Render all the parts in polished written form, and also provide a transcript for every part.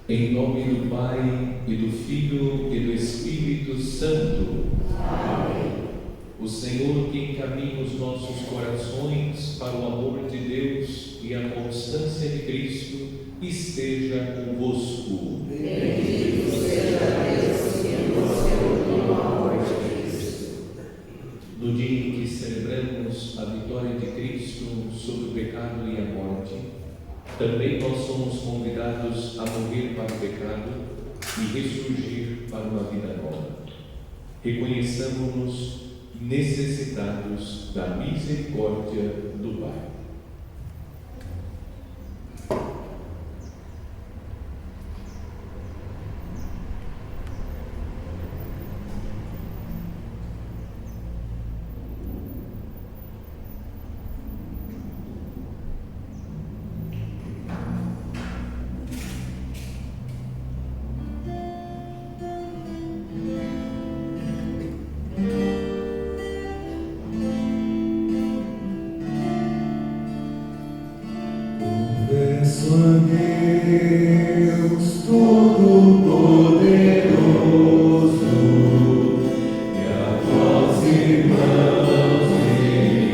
Em nome do Pai, e do Filho, e do Espírito Santo. Amém. O Senhor que encaminha os nossos corações para o amor de Deus e a constância de Cristo, esteja convosco. Bendito seja Deus que nos reuniu no amor de Cristo. No dia em que celebramos a vitória de Cristo sobre o pecado e a morte, também nós somos convidados a morrer para o pecado e ressurgir para uma vida nova. Reconheçamos-nos necessitados da misericórdia do Pai. Peço a Deus Todo-Poderoso e a vós, irmãos e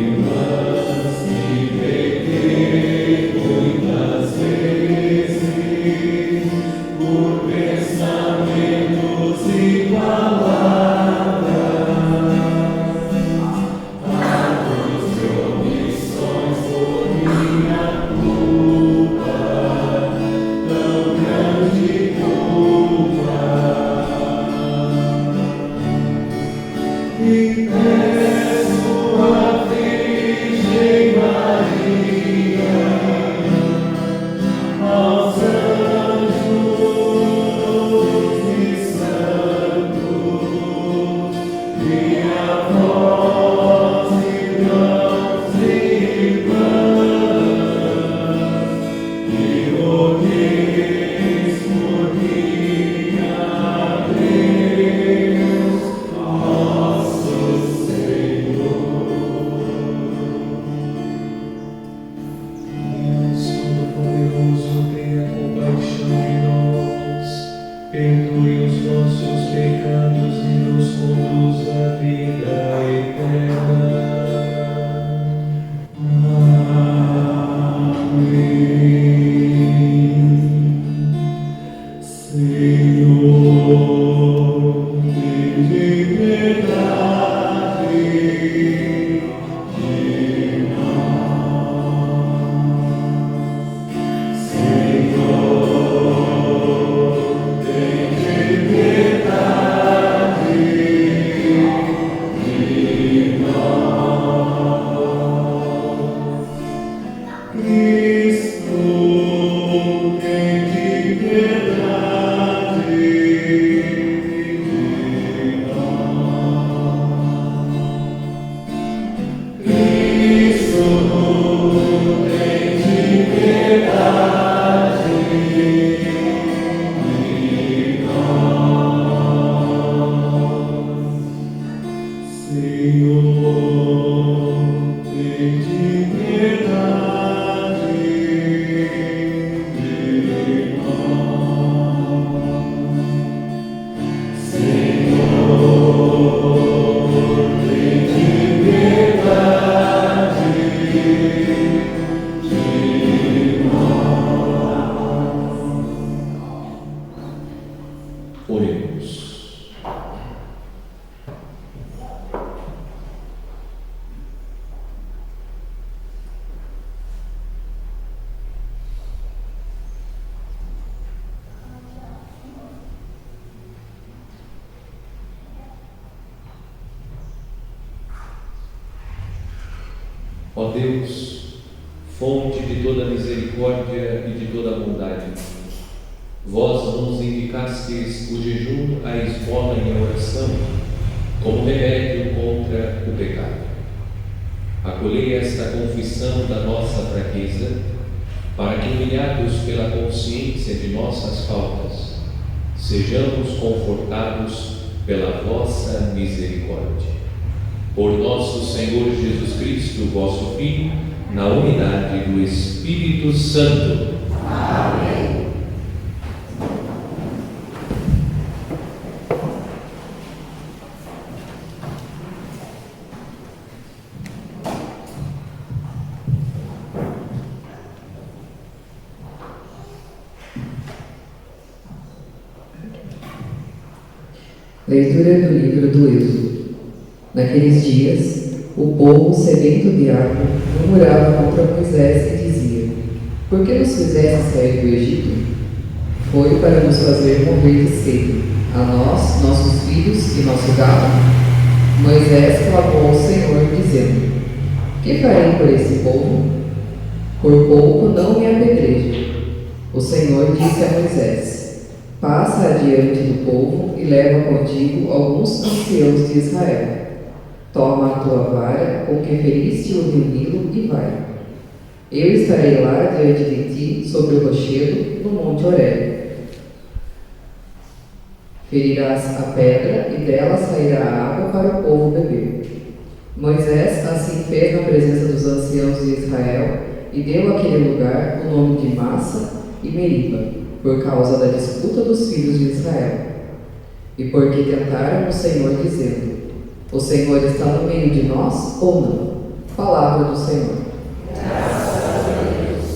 irmãs, que pequei muitas vezes por pensamentos e palavras, atos e omissões por minha culpa. Tão grande culpa, e peço à Virgem Maria, aos anjos e santos, e a vós, irmãos e irmãs, e rogueis por mim a Deus, nosso Senhor. Deus Todo-Poderoso, tenha compaixão de nós, perdoe os nossos pecados e nos conduz à vida eterna. Senhor, de piedade de nós. Senhor, tem piedade de nós. Cristo, tem piedade de nós. Cristo, tem piedade de nós. Senhor, tem piedade de nós. Senhor, tem piedade de Ó Deus, fonte de toda misericórdia e de toda bondade, vós nos indicastes o jejum, a esmola e a oração como remédio contra o pecado. Acolhei esta confissão da nossa fraqueza, para que, humilhados pela consciência de nossas faltas, sejamos confortados pela vossa misericórdia. Por nosso Senhor Jesus Cristo, vosso Filho, na unidade do Espírito Santo. Amém. Leitura do livro do Êxodo. Naqueles dias, o povo, sedento de água, murmurava contra Moisés e dizia: Por que nos fizeste sair do Egito? Foi para nos fazer morrer de sede, a nós, nossos filhos e nosso gado? Moisés clamou ao Senhor, dizendo: Que farei por esse povo? Por pouco não me apedreje. O Senhor disse a Moisés: Passa adiante do povo e leva contigo alguns anciãos de Israel. Toma a tua vara com que feriste o rio Nilo e vai. Eu estarei lá diante de ti, sobre o rochedo, no monte Horebe. Ferirás a pedra e dela sairá água para o povo beber. Moisés assim fez na presença dos anciãos de Israel e deu àquele lugar o nome de Massa e Meriba, por causa da disputa dos filhos de Israel. E porque tentaram o Senhor, dizendo: O Senhor está no meio de nós ou não? Palavra do Senhor. Graças a Deus.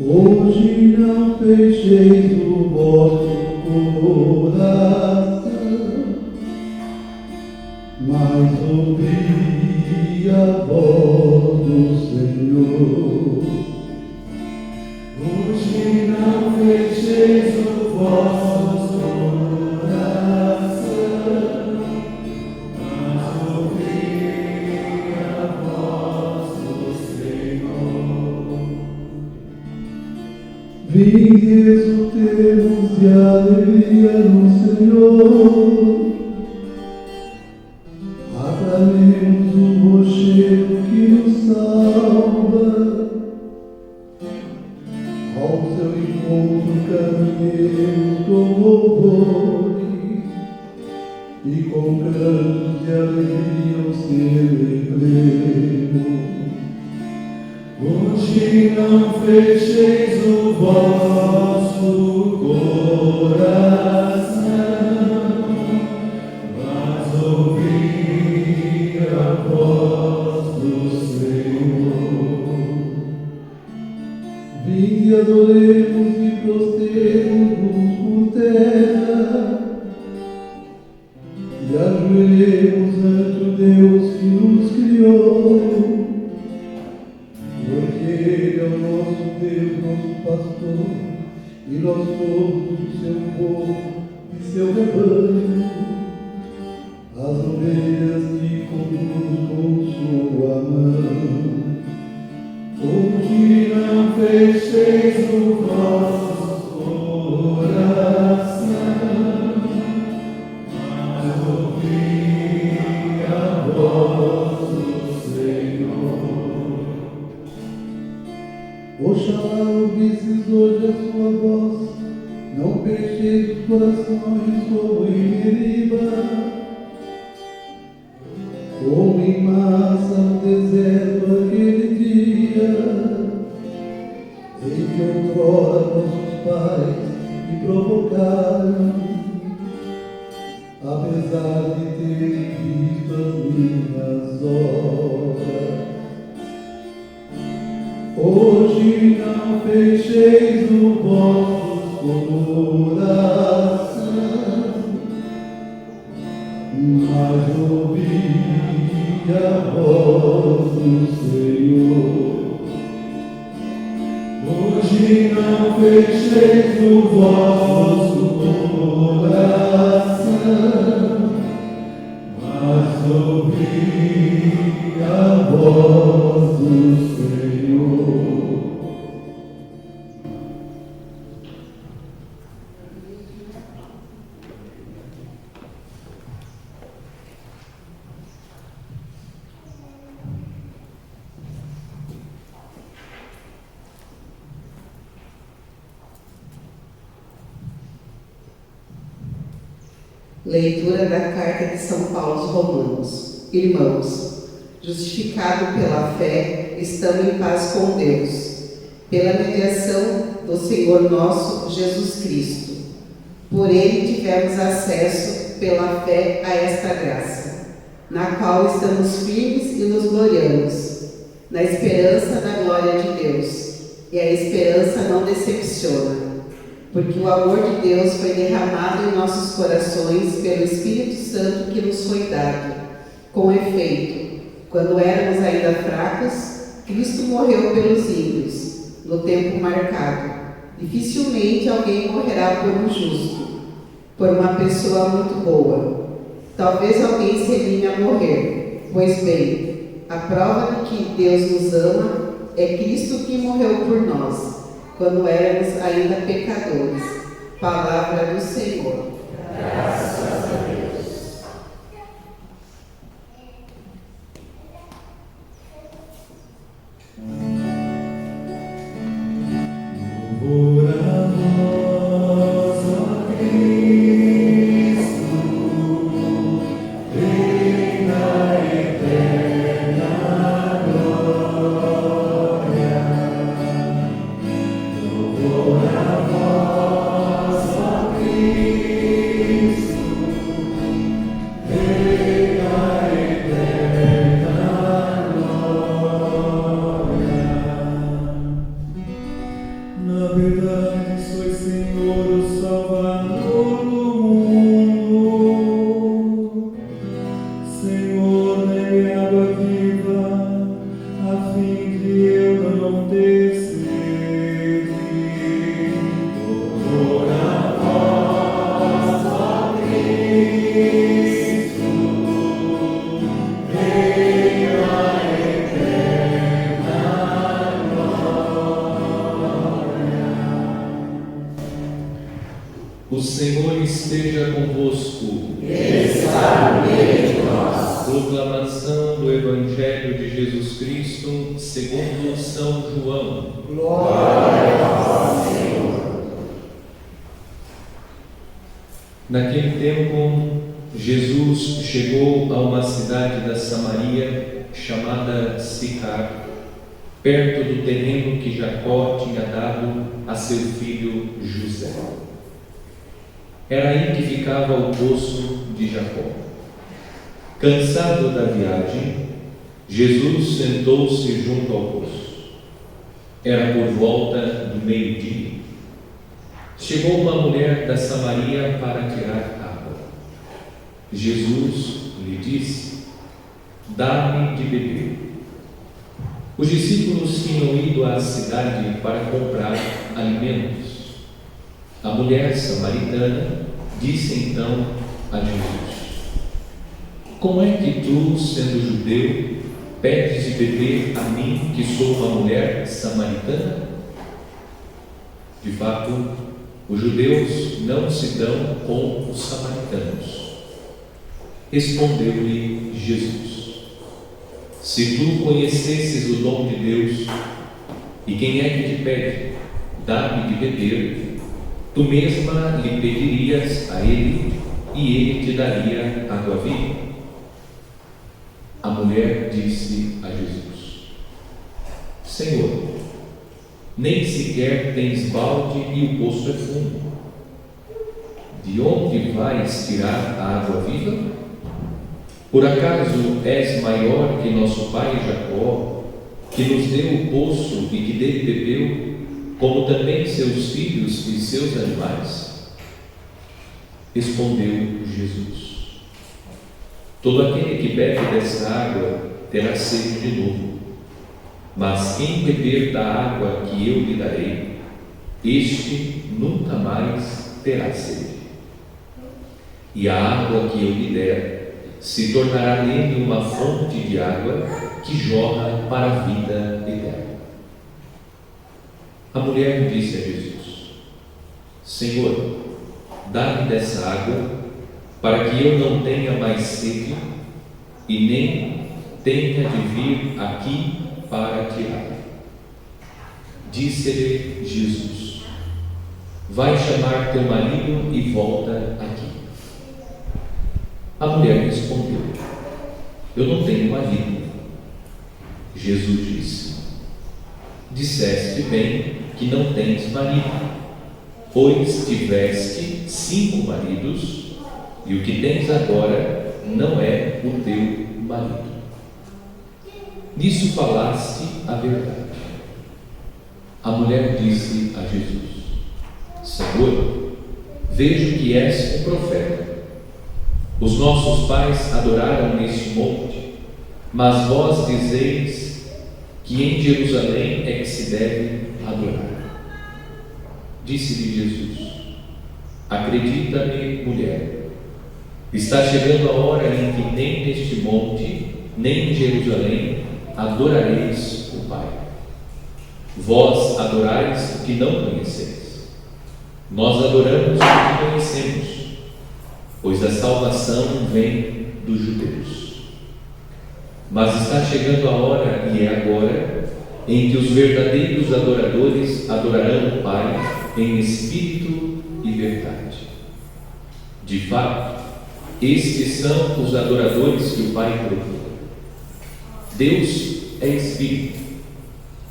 Hoje não fecheis o vosso coração, mas ouvi a voz do Senhor. Hoje não fecheis o vosso coração, mas ouvi a voz do Senhor. Vinde, exultemos de alegria no Senhor, aclamemos o rochedo que nos salva, ao seu encontro caminhemos com louvores, e com cantos de alegria o celebremos. Hoje não fecheis o vosso coração, mas ouvi a voz do Senhor. Vinde, adoremos e prostremos por terra, e ajoelhemos ante o Deus que nos criou. Porque Ele é o nosso Deus, nosso pastor, e nós somos o seu povo e seu rebanho, as ovelhas que conduz com sua mão. Hoje não fecheis o vosso coração, mas ouvi a voz do Senhor. Oxalá ouvisses hoje a sua voz, não fecheis os corações como em Meriba, como em Massa no deserto aquele dia, em que outrora nossos pais me provocaram, apesar de terem visto as minhas obras. Hoje não fecheis o vosso coração, mas ouvi a voz do Senhor. Hoje não fecheis o vosso coração, mas ouvi a voz do Senhor. Leitura da Carta de São Paulo aos Romanos. Irmãos, justificado pela fé, estamos em paz com Deus, pela mediação do Senhor nosso Jesus Cristo. Por ele tivemos acesso pela fé a esta graça, na qual estamos firmes e nos gloriamos, na esperança da glória de Deus. E a esperança não decepciona, porque o amor de Deus foi derramado em nossos corações pelo Espírito Santo que nos foi dado. Com efeito, quando éramos ainda fracos, Cristo morreu pelos ímpios, no tempo marcado. Dificilmente alguém morrerá por um justo, por uma pessoa muito boa. Talvez alguém se anime a morrer. Pois bem, a prova de que Deus nos ama é Cristo que morreu por nós, quando éramos ainda pecadores. Palavra do Senhor. Graças a Deus. Louvor a vós, ó Cristo, Rei da eterna glória. Louvor a vós, ó Cristo, Rei da eterna glória. Na verdade, sois Senhor, o Salvador do mundo. Senhor, dai-me água viva, a fim de eu não ter sede. Louvor a vós, ó Cristo, Rei da eterna O Senhor esteja convosco. Está no meio de nós. Proclamação do Evangelho de Jesus Cristo segundo São João. Glória a vós, Senhor. Naquele tempo, Jesus chegou a uma cidade da Samaria chamada Sicar, perto do terreno que Jacó tinha dado a seu filho José. Era aí que ficava o poço de Jacó. Cansado da viagem, Jesus sentou-se junto ao poço. Era por volta do meio-dia. Chegou uma mulher da Samaria para tirar água. Jesus lhe disse: dá-me de beber. Os discípulos tinham ido à cidade para comprar alimentos. A mulher samaritana disse então a Jesus: como é que tu, sendo judeu, pedes de beber a mim, que sou uma mulher samaritana? De fato, os judeus não se dão com os samaritanos. Respondeu-lhe Jesus: se tu conhecesses o dom de Deus, e quem é que te pede, dá-me de beber, tu mesma lhe pedirias a ele, e ele te daria água viva. A mulher disse a Jesus: Senhor, nem sequer tens balde e o poço é fundo. De onde vais tirar a água viva? Por acaso és maior que nosso pai Jacó, que nos deu o poço e que dele bebeu, como também seus filhos e seus animais? Respondeu Jesus: Todo aquele que bebe dessa água terá sede de novo, mas quem beber da água que eu lhe darei, este nunca mais terá sede. E a água que eu lhe der se tornará nele uma fonte de água que jorra para a vida eterna. A mulher disse a Jesus: Senhor, dá-me dessa água, para que eu não tenha mais sede e nem tenha de vir aqui para tirar. Disse-lhe Jesus: Vai chamar teu marido e volta aqui. A mulher respondeu: Eu não tenho marido. Jesus disse: Disseste bem que não tens marido, pois tiveste 5 maridos, e o que tens agora não é o teu marido. Nisso falaste a verdade. A mulher disse a Jesus: Senhor, vejo que és um profeta. Os nossos pais adoraram neste monte, mas vós dizeis que em Jerusalém é que se deve adorar. Disse-lhe Jesus: Acredita-me, mulher, está chegando a hora em que nem neste monte, nem em Jerusalém adorareis o Pai. Vós adorais o que não conheceis. Nós adoramos o que conhecemos, pois a salvação vem dos judeus. Mas está chegando a hora, e é agora, em que os verdadeiros adoradores adorarão o Pai em espírito e verdade. De fato, estes são os adoradores que o Pai procura. Deus é espírito,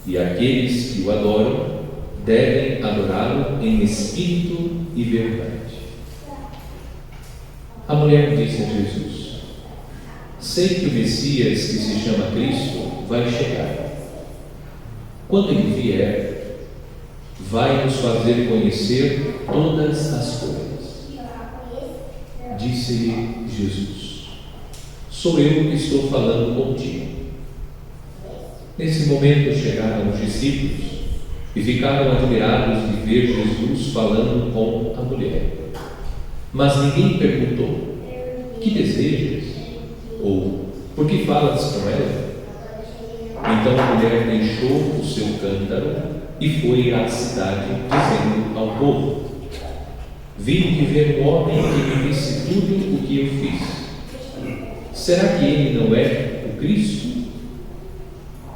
e aqueles que o adoram devem adorá-lo em espírito e verdade. A mulher disse a Jesus: Sei que o Messias, que se chama Cristo, vai chegar. Quando ele vier, vai nos fazer conhecer todas as coisas. Disse-lhe Jesus: Sou eu que estou falando contigo. Nesse momento chegaram os discípulos e ficaram admirados de ver Jesus falando com a mulher. Mas ninguém perguntou: Que desejas? Ou por que falas com ela? Então a mulher deixou o seu cântaro e foi à cidade, dizendo ao povo: Vim de ver um homem que me disse tudo o que eu fiz. Será que ele não é o Cristo?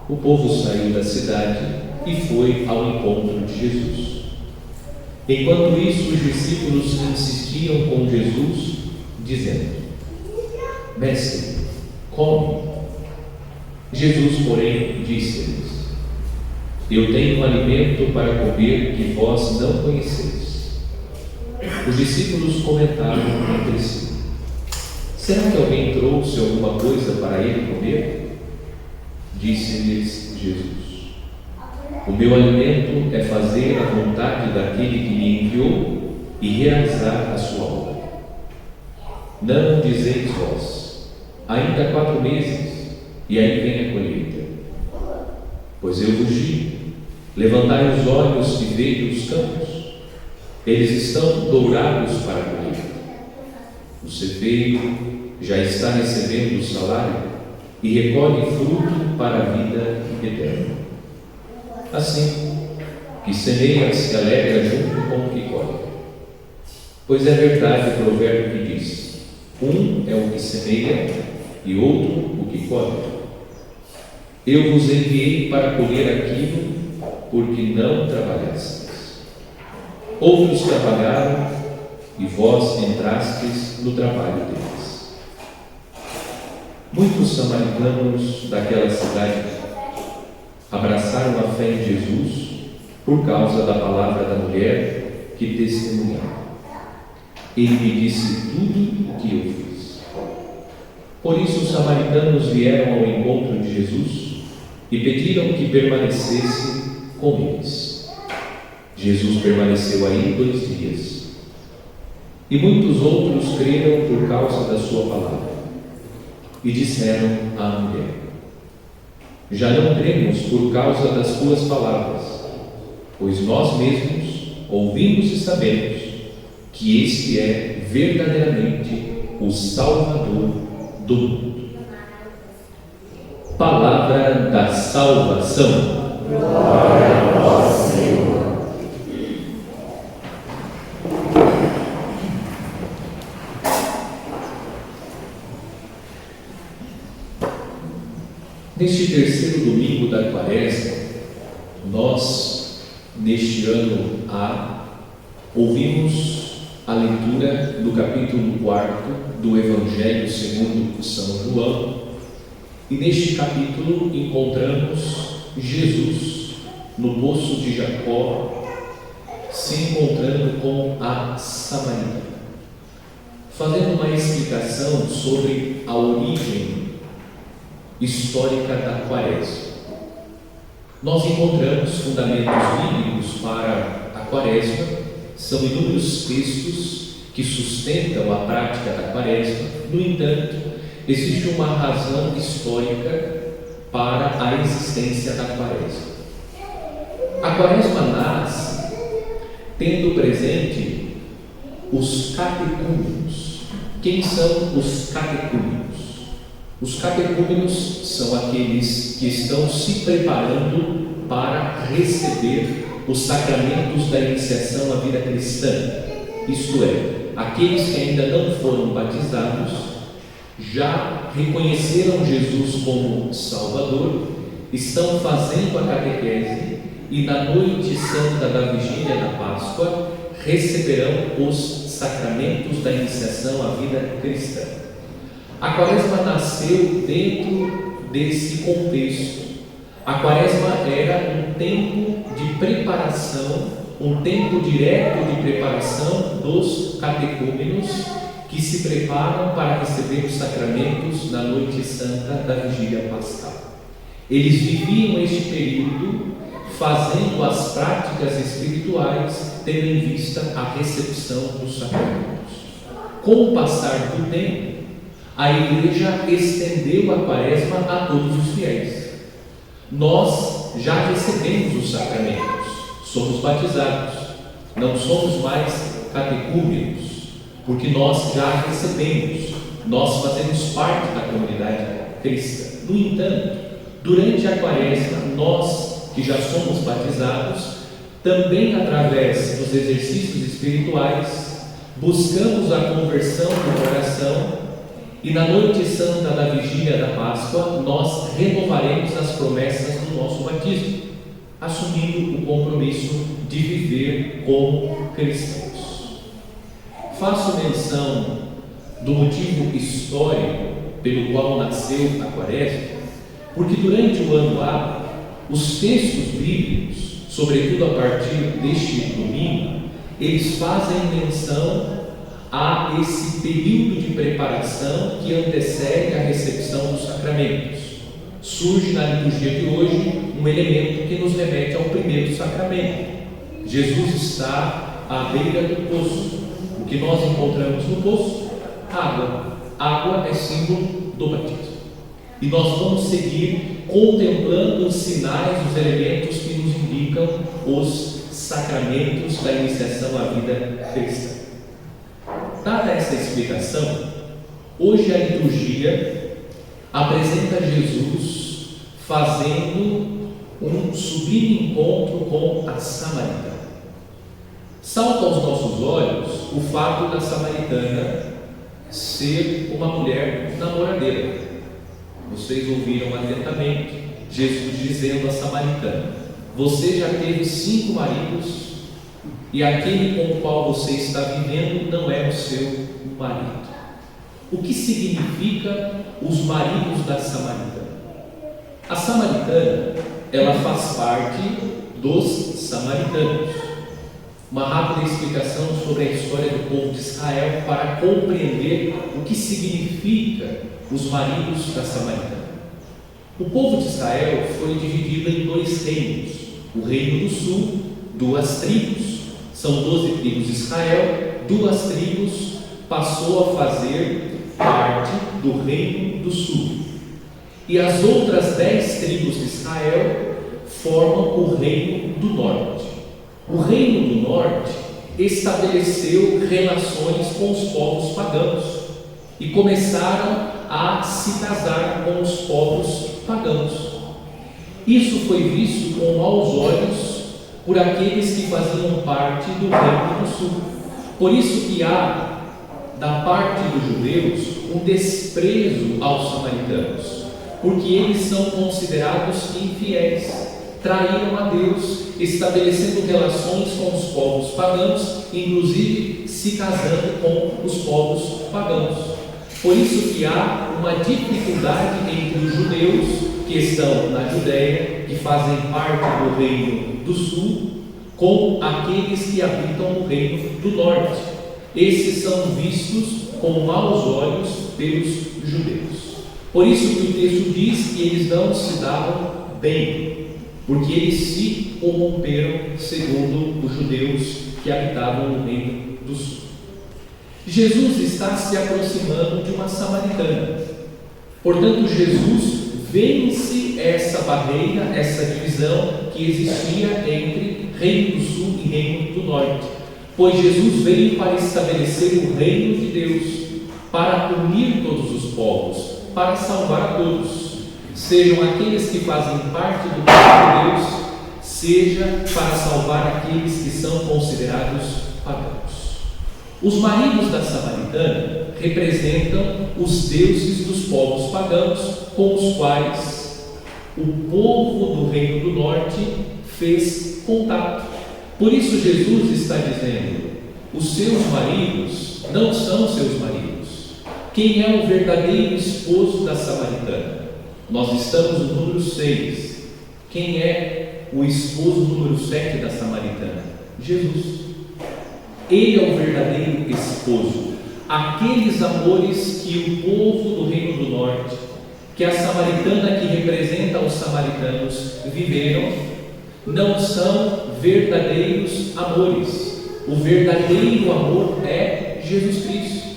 O povo saiu da cidade e foi ao encontro de Jesus. Enquanto isso, os discípulos insistiam com Jesus, dizendo: Mestre, come. Jesus, porém, disse-lhes: Eu tenho um alimento para comer que vós não conheceis. Os discípulos comentaram entre si: Será que alguém trouxe alguma coisa para ele comer? Disse-lhes Jesus: O meu alimento é fazer a vontade daquele que me enviou e realizar a sua obra. Não dizeis vós: Ainda 4 meses, e aí vem a colheita. Pois eu vos digo: levantai os olhos e vede os campos, eles estão dourados para a colheita. O cefeiro já está recebendo o salário e recolhe fruto para a vida eterna. Assim, que semeia se alegra junto com o que colhe. Pois é verdade o provérbio que diz: um é o que semeia e outro o que colhe. Eu vos enviei para colher aquilo porque não trabalhastes. Outros trabalharam e vós entrastes no trabalho deles. Muitos samaritanos daquela cidade abraçaram a fé em Jesus por causa da palavra da mulher que testemunhava: Ele me disse tudo o que eu fiz. Por isso os samaritanos vieram ao encontro de Jesus e pediram que permanecesse com eles. Jesus permaneceu aí 2 dias. E muitos outros creram por causa da sua palavra. e disseram à mulher: já não cremos por causa das tuas palavras, pois nós mesmos ouvimos e sabemos que este é verdadeiramente o Salvador do mundo. Palavra da salvação. Glória a vós, Senhor. Neste terceiro domingo da Quaresma, nós, neste ano A, ouvimos a leitura do capítulo 4 do Evangelho segundo São João, e neste capítulo encontramos Jesus no poço de Jacó, se encontrando com a samaritana, fazendo uma explicação sobre a origem histórica da Quaresma. Nós encontramos fundamentos bíblicos para a Quaresma, são inúmeros textos que sustentam a prática da Quaresma. No entanto, existe uma razão histórica para a existência da Quaresma. A Quaresma nasce tendo presente os catecúmenos. Quem são os catecúmenos? Os catecúmenos são aqueles que estão se preparando para receber os sacramentos da iniciação à vida cristã, isto é, aqueles que ainda não foram batizados, já reconheceram Jesus como Salvador, estão fazendo a catequese e na noite santa da vigília da Páscoa receberão os sacramentos da iniciação à vida cristã. A Quaresma nasceu dentro desse contexto. A Quaresma era um tempo de preparação, um tempo direto de preparação dos catecúmenos que se preparam para receber os sacramentos na noite santa da vigília pascal. Eles viviam este período fazendo as práticas espirituais, tendo em vista a recepção dos sacramentos. Com o passar do tempo, a Igreja estendeu a Quaresma a todos os fiéis. Nós já recebemos os sacramentos, somos batizados, não somos mais catecúmenos, porque nós já recebemos, nós fazemos parte da comunidade cristã. No entanto, durante a Quaresma, nós que já somos batizados, também através dos exercícios espirituais, buscamos a conversão do coração. E na noite santa da vigília da Páscoa, nós renovaremos as promessas do nosso batismo, assumindo o compromisso de viver como cristãos. Faço menção do motivo histórico pelo qual nasceu a Quaresma, porque durante o ano A, os textos bíblicos, sobretudo a partir deste domingo, eles fazem menção a esse período de preparação que antecede a recepção dos sacramentos. Surge na liturgia de hoje um elemento que nos remete ao primeiro sacramento. Jesus está à beira do poço. O que nós encontramos no poço? Água. Água é símbolo do batismo. E nós vamos seguir contemplando os sinais, os elementos que nos indicam os sacramentos da iniciação à vida cristã. Dada essa explicação, hoje a liturgia apresenta Jesus fazendo um sublime encontro com a samaritana. Salta aos nossos olhos o fato da samaritana ser uma mulher namoradeira. Vocês ouviram atentamente Jesus dizendo à samaritana: você já teve 5 maridos e aquele com o qual você está vivendo não é o seu marido. O que significa os maridos da samaritana? A samaritana, ela faz parte dos samaritanos. Uma rápida explicação sobre a história do povo de Israel para compreender o que significa os maridos da samaritana. O povo de Israel foi dividido em 2 reinos. O reino do sul, 2 tribos. São 12 tribos de Israel, 2 tribos passou a fazer parte do reino do sul. E as outras 10 tribos de Israel formam o reino do norte. O reino do norte estabeleceu relações com os povos pagãos e começaram a se casar com os povos pagãos. Isso foi visto com maus olhos por aqueles que faziam parte do reino do sul. Por isso que há, da parte dos judeus, um desprezo aos samaritanos, porque eles são considerados infiéis, traíram a Deus, estabelecendo relações com os povos pagãos, inclusive se casando com os povos pagãos. Por isso que há uma dificuldade entre os judeus que estão na Judéia, que fazem parte do reino do sul, com aqueles que habitam no reino do norte. Esses são vistos com maus olhos pelos judeus. Por isso que o texto diz que eles não se davam bem, porque eles se corromperam segundo os judeus que habitavam no reino do sul. Jesus está se aproximando de uma samaritana. Portanto, Jesus vence essa barreira, essa divisão que existia entre reino do sul e reino do norte, pois Jesus veio para estabelecer o reino de Deus, para unir todos os povos, para salvar a todos, sejam aqueles que fazem parte do povo de Deus, seja para salvar aqueles que são considerados pagãos. Os maridos da samaritana representam os deuses dos povos pagãos com os quais o povo do reino do norte fez contato. Por isso Jesus está dizendo: os seus maridos não são seus maridos. Quem é o verdadeiro esposo da samaritana? Nós estamos no número 6. Quem é o esposo número 7 da samaritana? Jesus. Ele é o verdadeiro esposo. Aqueles amores que o povo do reino do norte, que a samaritana que representa os samaritanos viveram, não são verdadeiros amores. O verdadeiro amor é Jesus Cristo.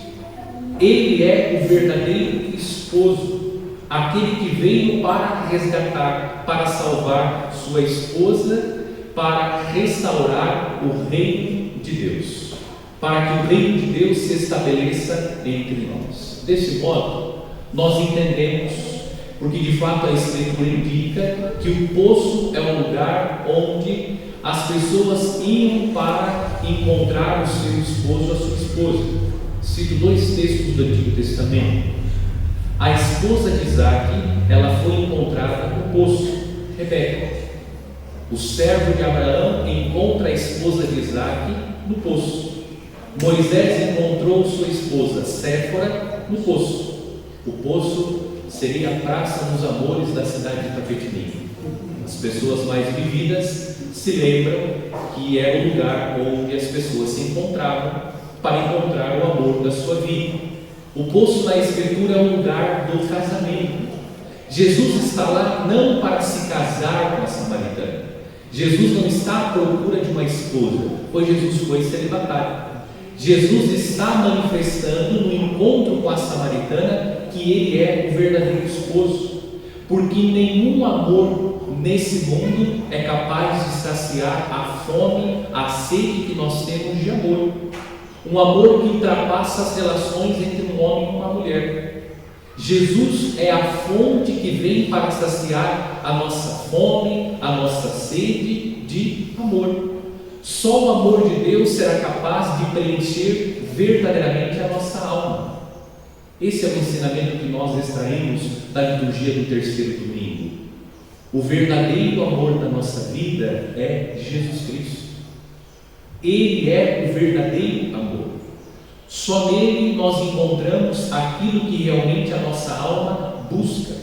Ele é o verdadeiro esposo, aquele que veio para resgatar, para salvar sua esposa, para restaurar o reino de Deus, para que o reino de Deus se estabeleça entre nós. Desse modo, nós entendemos, porque de fato a Escritura indica que o poço é um lugar onde as pessoas iam para encontrar o seu esposo, a sua esposa. Cito 2 textos do Antigo Testamento. A esposa de Isaac, ela foi encontrada no poço, Rebeca. O servo de Abraão encontra a esposa de Isaac no poço. Moisés encontrou sua esposa Séfora no poço. O poço seria a praça dos amores da cidade de Tapetinim. As pessoas mais vividas se lembram que era o lugar onde as pessoas se encontravam para encontrar o amor da sua vida. O poço na Escritura é o lugar do casamento. Jesus está lá não para se casar com a samaritana. Jesus não está à procura de uma esposa, pois Jesus foi celibatário. Jesus está manifestando no encontro com a samaritana que ele é o verdadeiro esposo, porque nenhum amor nesse mundo é capaz de saciar a fome, a sede que nós temos de amor. Um amor que ultrapassa as relações entre um homem e uma mulher. Jesus é a fonte que vem para saciar a nossa fome, a nossa sede de amor. Só o amor de Deus será capaz de preencher verdadeiramente a nossa alma. Esse é o ensinamento que nós extraímos da liturgia do terceiro domingo. O verdadeiro amor da nossa vida é Jesus Cristo. Ele é o verdadeiro amor. Só nele nós encontramos aquilo que realmente a nossa alma busca.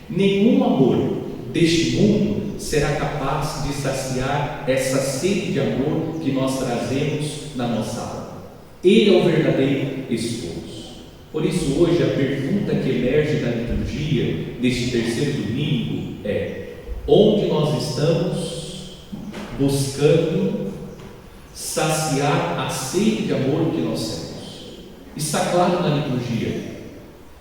Nenhum amor deste mundo será capaz de saciar essa sede de amor que nós trazemos na nossa alma. Ele é o verdadeiro esposo. Por isso hoje a pergunta que emerge da liturgia deste terceiro domingo é: onde nós estamos buscando saciar a sede de amor que nós temos? Está claro na liturgia.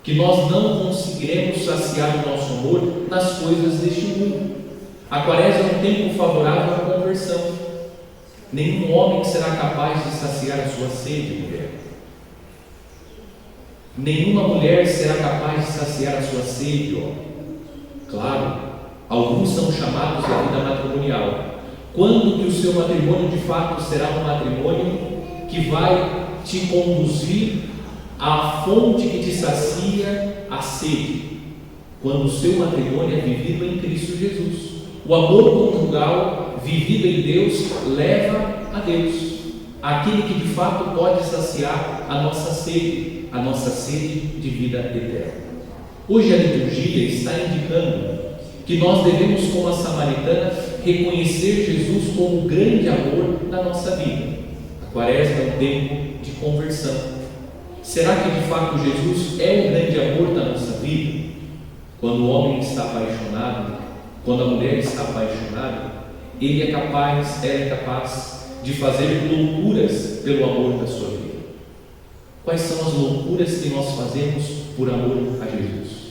que nós não conseguiremos saciar o nosso amor nas coisas deste mundo. A quaresma é um tempo favorável à conversão. Nenhum homem será capaz de saciar a sua sede, mulher. Nenhuma mulher será capaz de saciar a sua sede, homem. Claro, alguns são chamados à vida matrimonial. Quando que o seu matrimônio de fato será um matrimônio que vai te conduzir à fonte que te sacia a sede? Quando o seu matrimônio é vivido em Cristo Jesus. O amor conjugal vivido em Deus leva a Deus, aquele que de fato pode saciar a nossa sede de vida eterna. Hoje a liturgia está indicando que nós devemos, como a samaritana, reconhecer Jesus como o grande amor da nossa vida. A quaresma é um tempo de conversão. Será que de fato Jesus é o grande amor da nossa vida? Quando o homem está apaixonado, quando a mulher está apaixonada, ela é capaz de fazer loucuras pelo amor da sua vida. Quais são as loucuras que nós fazemos por amor a Jesus?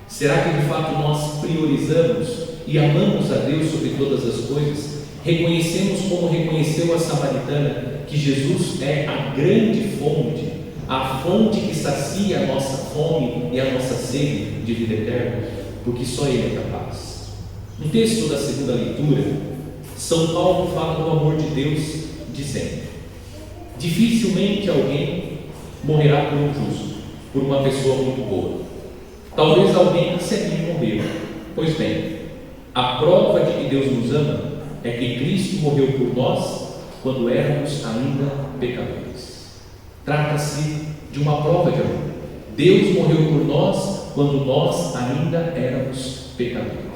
Será que de fato nós priorizamos e amamos a Deus sobre todas as coisas? Reconhecemos, como reconheceu a samaritana, que Jesus é a grande fonte, a fonte que sacia a nossa fome e a nossa sede de vida eterna, porque só Ele é capaz. No texto da segunda leitura, São Paulo fala do amor de Deus, dizendo: dificilmente alguém morrerá por um justo, por uma pessoa muito boa. Talvez alguém sempre morreu. Pois bem, a prova de que Deus nos ama é que Cristo morreu por nós quando éramos ainda pecadores. Trata-se de uma prova de amor. Deus morreu por nós quando nós ainda éramos pecadores.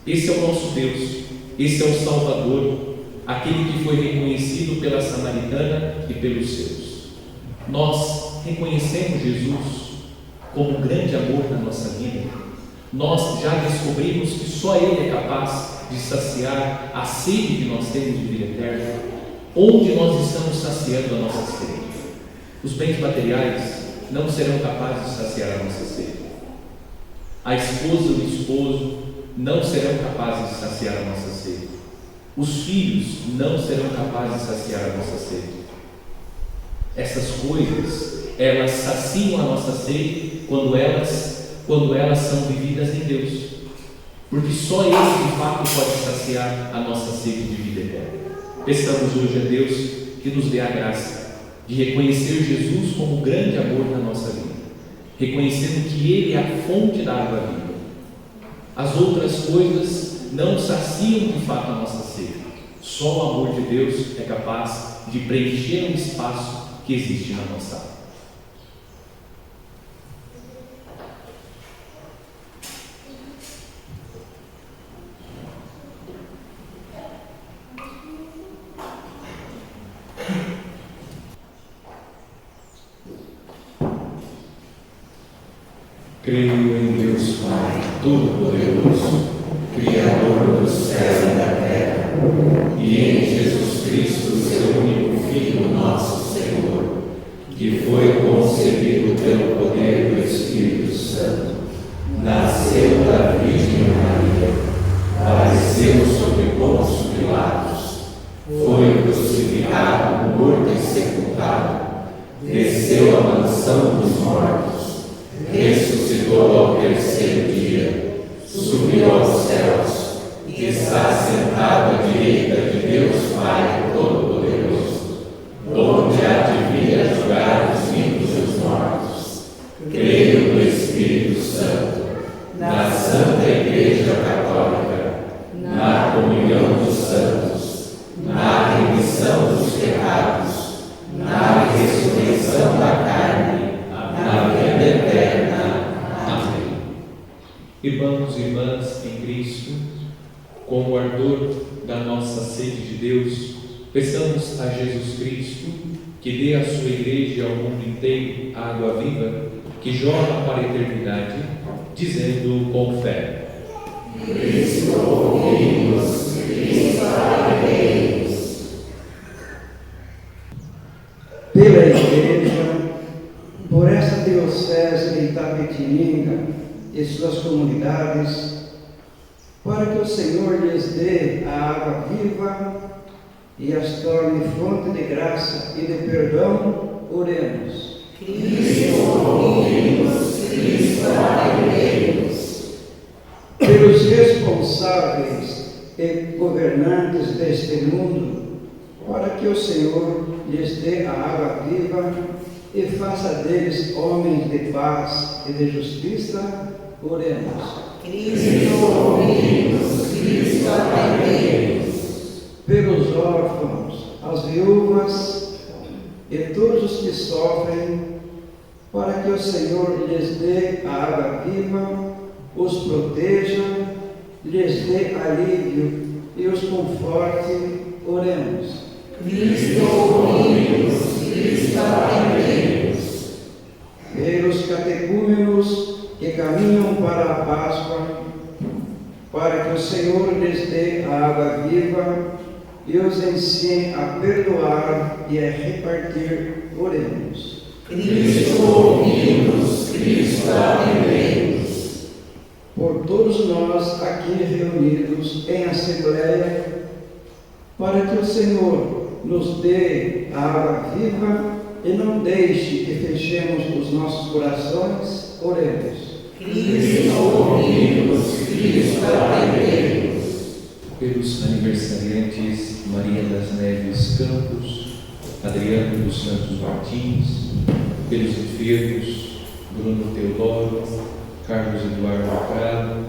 Esse é o nosso Deus, esse é o Salvador, aquele que foi reconhecido pela samaritana e pelos seus. Nós reconhecemos Jesus como um grande amor na nossa vida. Nós já descobrimos que só Ele é capaz de saciar a sede que nós temos de vida eterna. Onde nós estamos saciando a nossa sede? Os bens materiais não serão capazes de saciar a nossa sede. A esposa e o esposo não serão capazes de saciar a nossa sede. Os filhos não serão capazes de saciar a nossa sede. Essas coisas, elas saciam a nossa sede quando elas são vividas em Deus, porque só Ele de fato pode saciar a nossa sede de vida eterna. Peçamos hoje a Deus que nos dê a graça de reconhecer Jesus como o grande amor da nossa vida, reconhecendo que Ele é a fonte da água viva. As outras coisas não saciam de fato a nossa sede. Só o amor de Deus é capaz de preencher um espaço que existe na nossa alma. Creio em Deus Pai Todo-Poderoso, Criador do céu e da terra, e em Jesus Cristo, seu único Filho, nosso Senhor, que foi concebido pelo poder do Espírito Santo, nasceu da Virgem Maria, padeceu sob Pôncio Pilatos, foi crucificado, morto e sepultado, desceu à mansão dos mortos, ressuscitou ao terceiro dia, subiu aos céus, está sentado à direita de Deus Pai Todo-Poderoso, onde há de vir a julgar os vivos e os mortos. Creio no Espírito Santo, na Santa Igreja Católica, na comunhão dos santos, na remissão dos pecados, na ressurreição da carne, na vida eterna. Amém. Irmãos e irmãs em Cristo, com o ardor da nossa sede de Deus, peçamos a Jesus Cristo que dê à sua Igreja e ao mundo inteiro a água viva que jorra para a eternidade, dizendo com fé: Cristo, ouvimos, Cristo, aleluia. Pela Igreja por esta diocese de Itapetininga e suas comunidades, para que o Senhor lhes dê a água viva e as torne fonte de graça e de perdão, oremos. Cristo, ouvimos, Cristo, atendemos. Pelos responsáveis e governantes deste mundo, para que o Senhor lhes dê a água viva e faça deles homens de paz e de justiça, oremos. Cristo, ouvimos, Cristo, atendemos. Pelos órfãos, as viúvas e todos os que sofrem, para que o Senhor lhes dê a água viva, os proteja, lhes dê alívio e os conforte, oremos. Cristo, ouvimos, Cristo, atendemos. Pelos catecúmenos que caminham para a Páscoa, para que o Senhor lhes dê a água viva e os ensine a perdoar e a repartir, oremos. Cristo, ouvimos, Cristo, atendemos. Por todos nós aqui reunidos em assembleia, para que o Senhor nos dê a água viva e não deixe que fechemos os nossos corações, oremos. Cristo, ouvimos, Cristo, atendemos. Pelos aniversariantes Maria das Neves Campos, Adriano dos Santos Martins, pelos enfermos Bruno Teodoro, Carlos Eduardo Prado,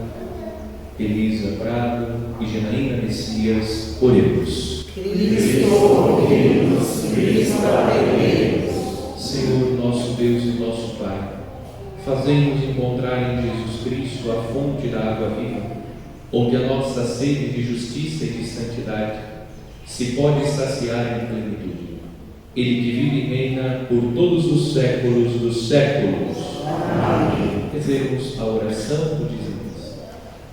Elisa Prado e Janaína Messias, oremos. Cristo, ouvimos, Cristo, atendemos. Senhor, nosso Deus e nosso Pai, fazemos encontrar em Jesus Cristo a fonte da água viva, onde a nossa sede de justiça e de santidade se pode saciar em plenitude. Ele que vive e reina por todos os séculos dos séculos. Amém. Rezemos a oração do dizimista.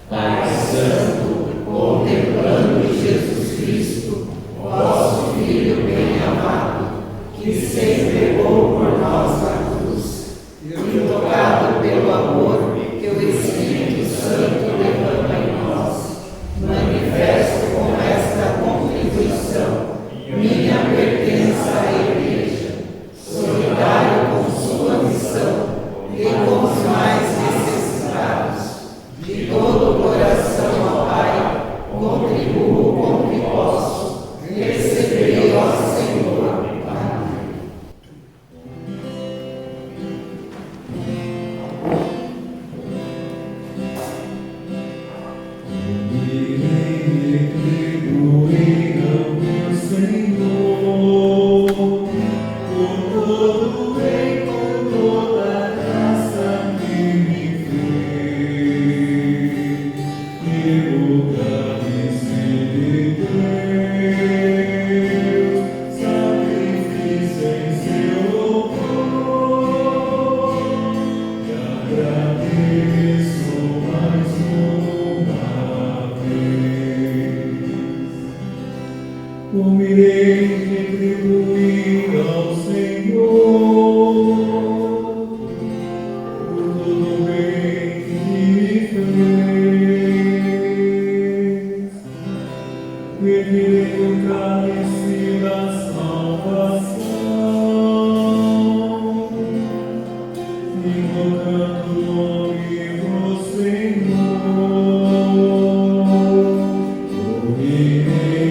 Pai Santo, contemplando Jesus Cristo, vosso Filho bem-amado, que se entregou por nós na cruz, e tocado pelo amor que o Espírito Santo derrama em nós, manifesto com esta contribuição minha pertença à Igreja, solidário com sua missão e com os mais necessitados. De todo o coração, ó Pai, contribuo com o que posso, receberei, ó Senhor. Amém. Como irei retribuir ao Senhor por todo o bem que me fez? Beberei o cálice da salvação, invocando o nome do Senhor. Como irei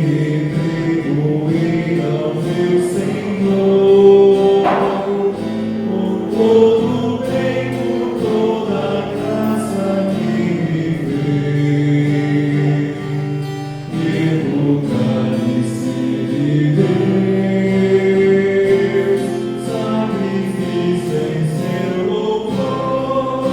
retribuir ao meu Senhor por todo o bem, por toda a graça que me fez. Pelo cálice de Deus, sacrifício em seu louvor,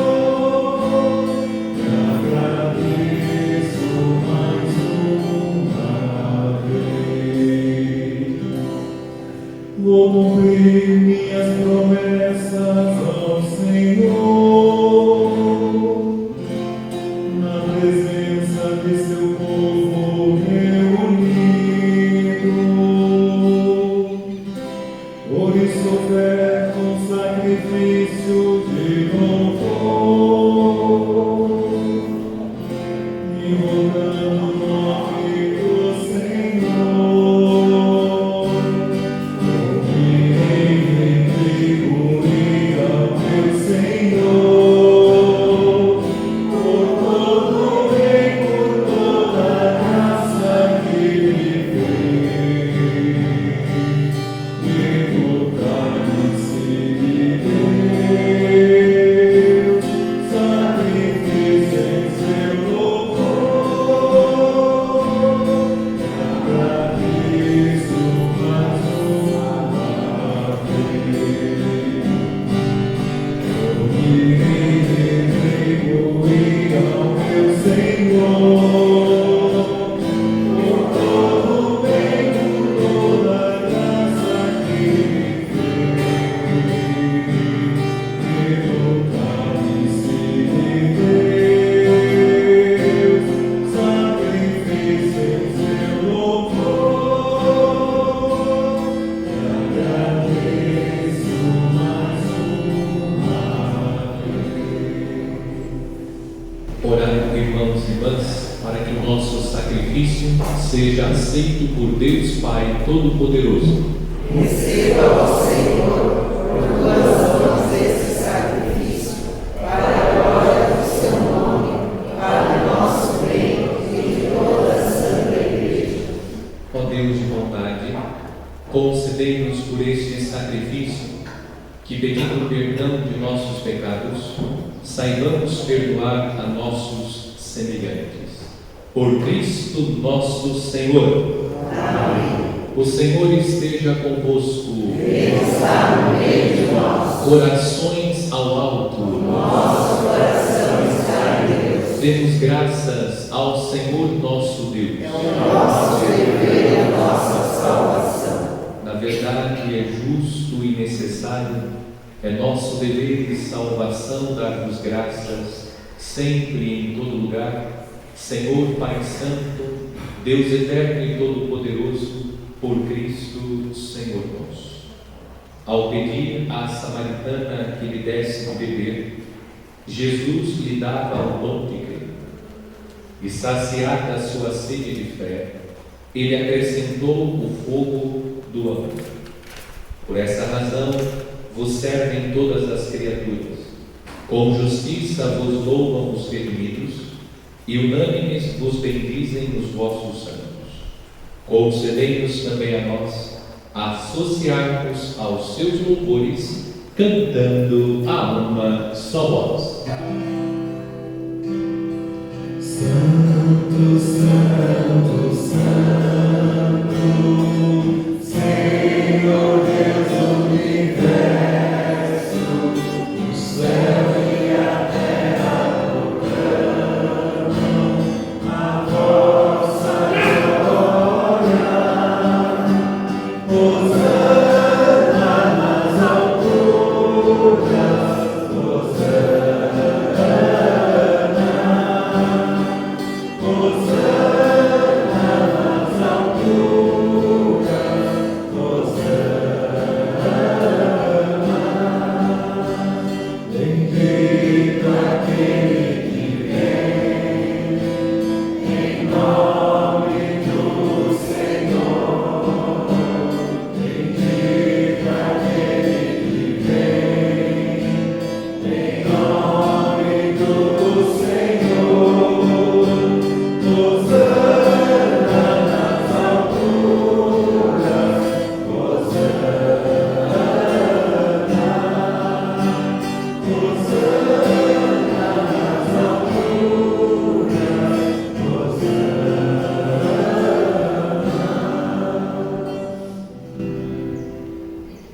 Seja aceito por Deus Pai Todo-Poderoso. Receba, ó Senhor, por tuas mãos esse sacrifício, para a glória do seu nome, para o nosso bem e de toda a Santa Igreja. Ó Deus de bondade, concedei-nos por este sacrifício, que pedindo perdão de nossos pecados, saibamos perdoar a nossos semelhantes. Por Cristo nosso Senhor. Amém. O Senhor esteja convosco. Ele está no meio de nós. Corações ao alto. Nosso coração está em Deus. Demos graças ao Senhor nosso Deus. É o nosso dever e a nossa salvação. Na verdade, é justo e necessário, é nosso dever e salvação dar-vos graças, sempre e em todo lugar, Senhor Pai Santo, Deus eterno e todo-poderoso, por Cristo, Senhor nosso. Ao pedir à samaritana que lhe desse de beber, Jesus lhe dava o dom de crer. E saciada a sua sede de fé, ele acrescentou o fogo do amor. Por essa razão vos servem todas as criaturas, com justiça vos louvam os redimidos, e unânimes vos bendizem os vossos santos. Concedei-nos também a nós associar-nos aos seus louvores, cantando a uma só voz. Santo, Santo, Santo, Senhor Deus do universo, o céu e a terra proclamam a vossa glória. Hosana nas alturas,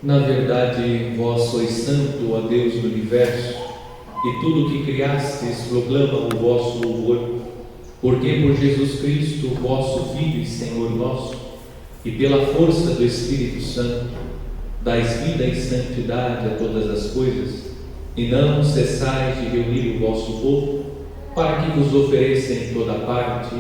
Na verdade, vós sois santo, ó Deus do universo, e tudo o que criastes proclama o vosso louvor, porque por Jesus Cristo, vosso Filho e Senhor nosso, e pela força do Espírito Santo, dais vida e santidade a todas as coisas, e não cessais de reunir o vosso povo, para que vos ofereça em toda parte,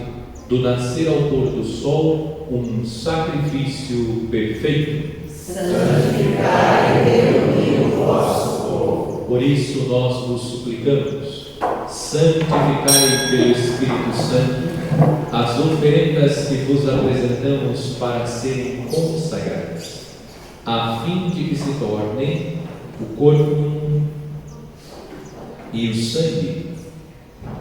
do nascer ao pôr do sol, um sacrifício perfeito. Santificai e reunir o vosso povo. Por isso nós vos suplicamos, santificai pelo Espírito Santo as oferendas que vos apresentamos para serem consagradas, a fim de que se tornem o corpo e o sangue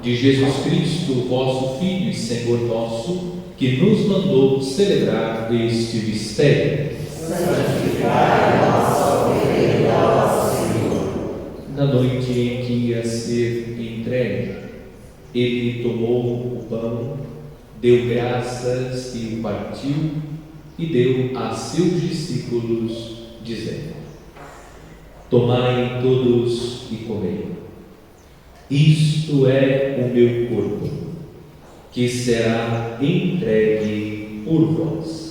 de Jesus Cristo, vosso Filho e Senhor nosso, que nos mandou celebrar este mistério. Santificai a nossa oferenda, ó Senhor. Na noite em que ia ser entregue, ele tomou o pão, deu graças e o partiu e deu a seus discípulos, dizendo: Tomai todos e comei. Isto é o meu corpo, que será entregue por vós.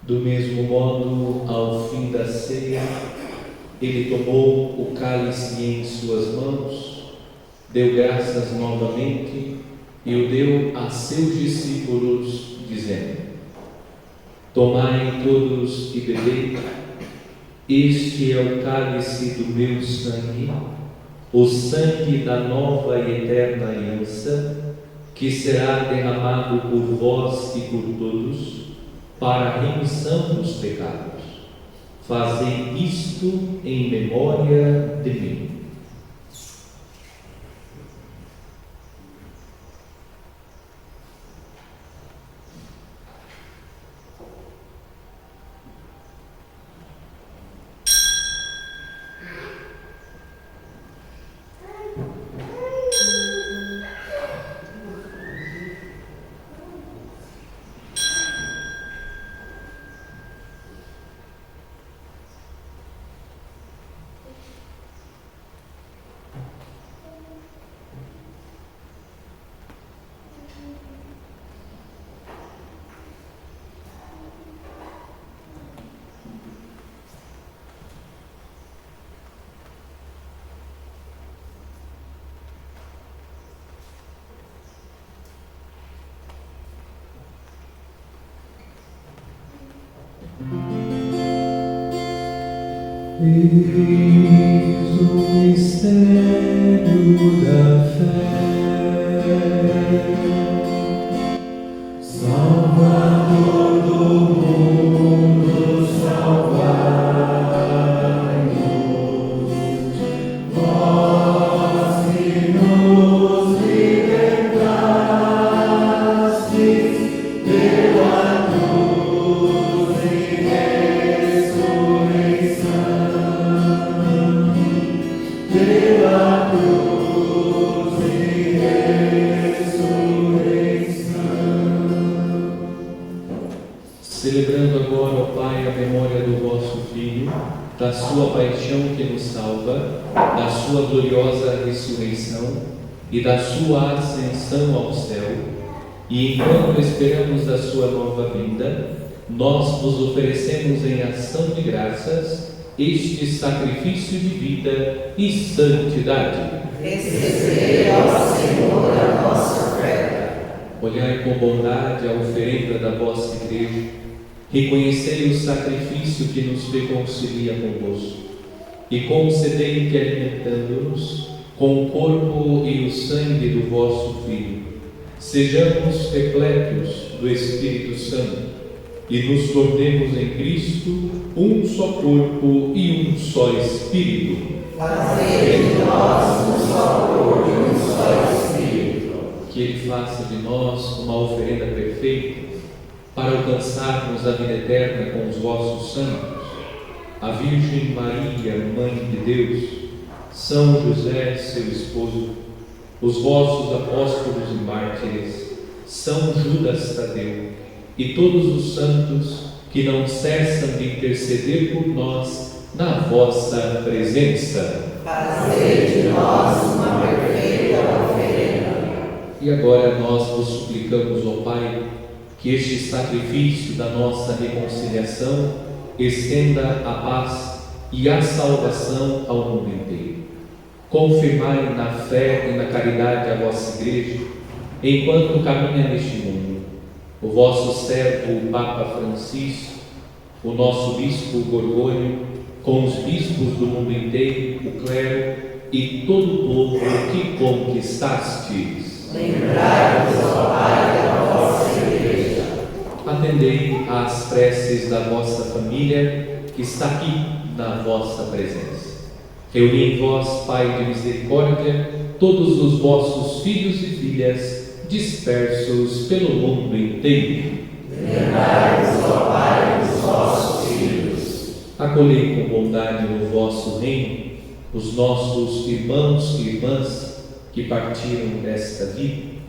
Do mesmo modo, ao fim da ceia, ele tomou o cálice em suas mãos, deu graças novamente e o deu a seus discípulos, dizendo: Tomai todos e bebei, este é o cálice do meu sangue, o sangue da nova e eterna aliança, que será derramado por vós e por todos, para a remissão dos pecados. Fazei isto em memória de mim. Eis o mistério da fé, Salvador do mundo, salvai-nos, vós que nos libertastes pela cruz e ressurreição. Pela cruz e ressurreição. Celebrando agora, ó Pai, a memória do vosso Filho, da sua paixão que nos salva, da sua gloriosa ressurreição e da sua ascensão ao céu, e enquanto esperamos da sua nova vinda, nós vos oferecemos em ação de graças este sacrifício de vida e santidade. Recebei, ó Senhor, a nossa oferta. Olhai com bondade a oferenda da vossa igreja, reconhecei o sacrifício que nos reconcilia convosco, e concedei que, alimentando-nos com o corpo e o sangue do vosso Filho, sejamos repletos do Espírito Santo e nos tornemos em Cristo um só corpo e um só Espírito. Fazei de nós um só corpo e um só Espírito. Que Ele faça de nós uma oferenda perfeita para alcançarmos a vida eterna com os vossos santos, a Virgem Maria, Mãe de Deus, São José, seu esposo, os vossos apóstolos e mártires, São Judas Tadeu e todos os santos que não cessam de interceder por nós na vossa presença. Fazei de nós uma perfeita oferenda. E agora nós vos suplicamos, ó Pai, que este sacrifício da nossa reconciliação estenda a paz e a salvação ao mundo inteiro. Confirmai na fé e na caridade a vossa Igreja, enquanto caminha neste mundo, o vosso servo, o Papa Francisco, o nosso Bispo Gorgônio, com os bispos do mundo inteiro, o clero e todo o povo que conquistastes. Lembrai-vos, ó Pai, da vossa Igreja. Atendei às preces da vossa família que está aqui na vossa presença. Reuni em vós, Pai de misericórdia, todos os vossos filhos e filhas dispersos pelo mundo inteiro. Lembrai-vos, ó Pai, dos vossos filhos. Acolhei com bondade no vosso reino os nossos irmãos e irmãs que partiram desta vida: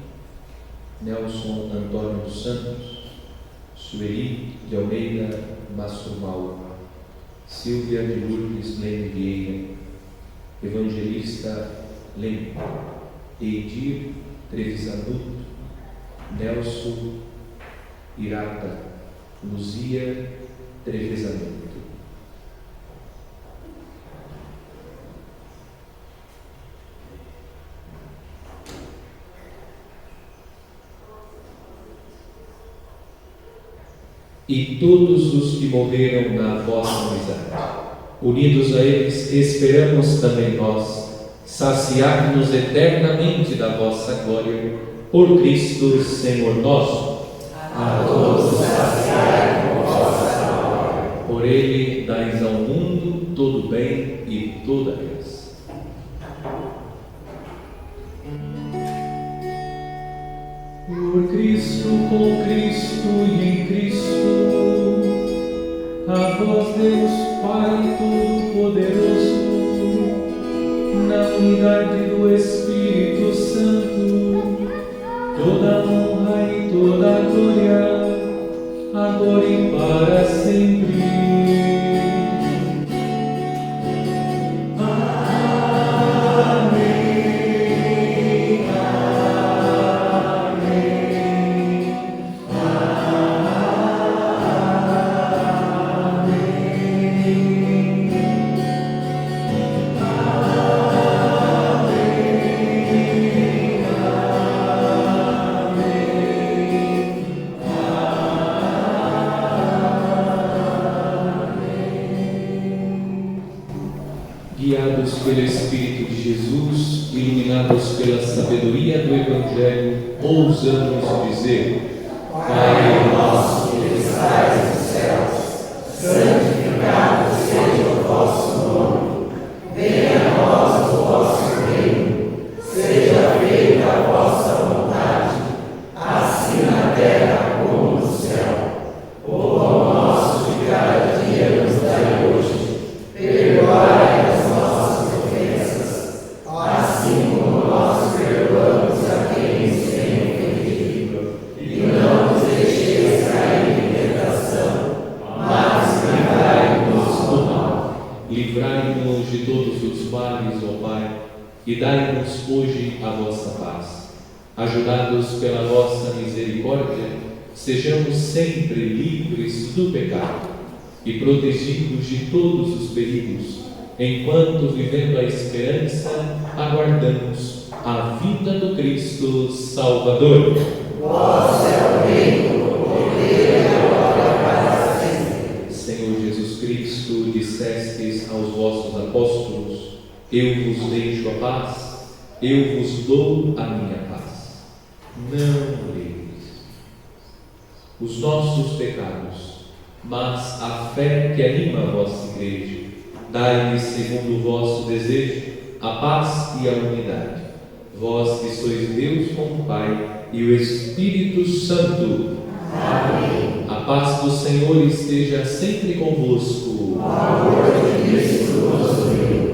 Nelson Antônio dos Santos, Sueli de Almeida Massumal, Silvia de Lourdes Leme Vieira, Evangelista Leme, Eidir Trevisanuto, Nelson Irata, Luzia Trevisanuto. E todos os que morreram na vossa amizade, unidos a eles, esperamos também nós saciar-nos eternamente da vossa glória, por Cristo Senhor nosso. A todos saciai com vossa glória. Por Ele dais ao mundo todo bem e toda graça. Por Cristo, com Cristo e em Cristo, a vós Deus Pai Todo-Poderoso, na unidade do Espírito Santo, toda a honra e toda a glória, agora e para sempre. Guiados pelo Espírito de Jesus, iluminados pela sabedoria do Evangelho, ousamos dizer: Pai nosso que estais nos céus, santificado seja o vosso nome. Venha a nós o vosso reino. Seja feita a vossa vontade, assim na terra como no céu. O pão nosso de cada dia nos dai hoje. Perdoai as nossas ofensas, assim como nós perdoamos a quem nos tem ofendido. E não nos deixeis cair em tentação, mas livrai-nos do mal. livrai-nos de todos os males, ó Pai, e dai-nos hoje a vossa paz. Ajudados pela vossa misericórdia, sejamos sempre livres do pecado e protegidos de todos os perigos, enquanto, vivendo a esperança, aguardamos a vinda do Cristo Salvador. Vosso é o reino, o poder e a glória para sempre. Senhor Jesus Cristo, dissestes aos vossos apóstolos: eu vos deixo a paz, eu vos dou a minha paz. Não os nossos pecados, mas a fé que anima a vossa Igreja. Dai-lhes, segundo o vosso desejo, a paz e a unidade. Vós que sois Deus com o Pai e o Espírito Santo. Amém. A paz do Senhor esteja sempre convosco. O amor de Cristo nos uniu.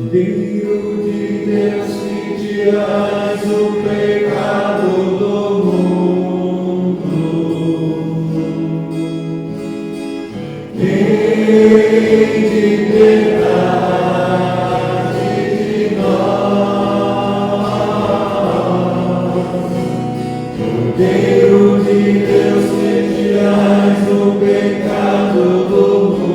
Cordeiro de Deus, que tirais o pecado do mundo, tende piedade de nós. Cordeiro de Deus, que tirais o pecado do mundo,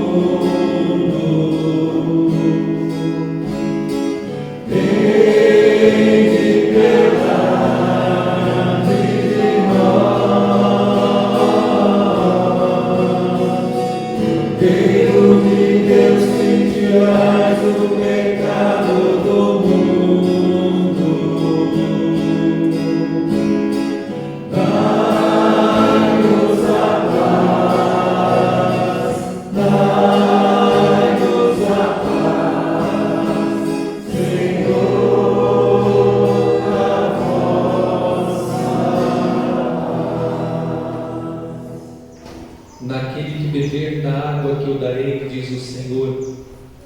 naquele que beber da água que eu darei, diz o Senhor,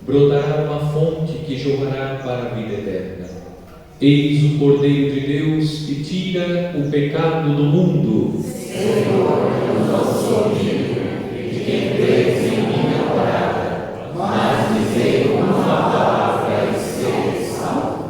brotará uma fonte que jorrará para a vida eterna. Eis o Cordeiro de Deus que tira o pecado do mundo. Senhor, eu não sou digno de quem crês em minha palavra, mas dizei uma palavra e serei salvo.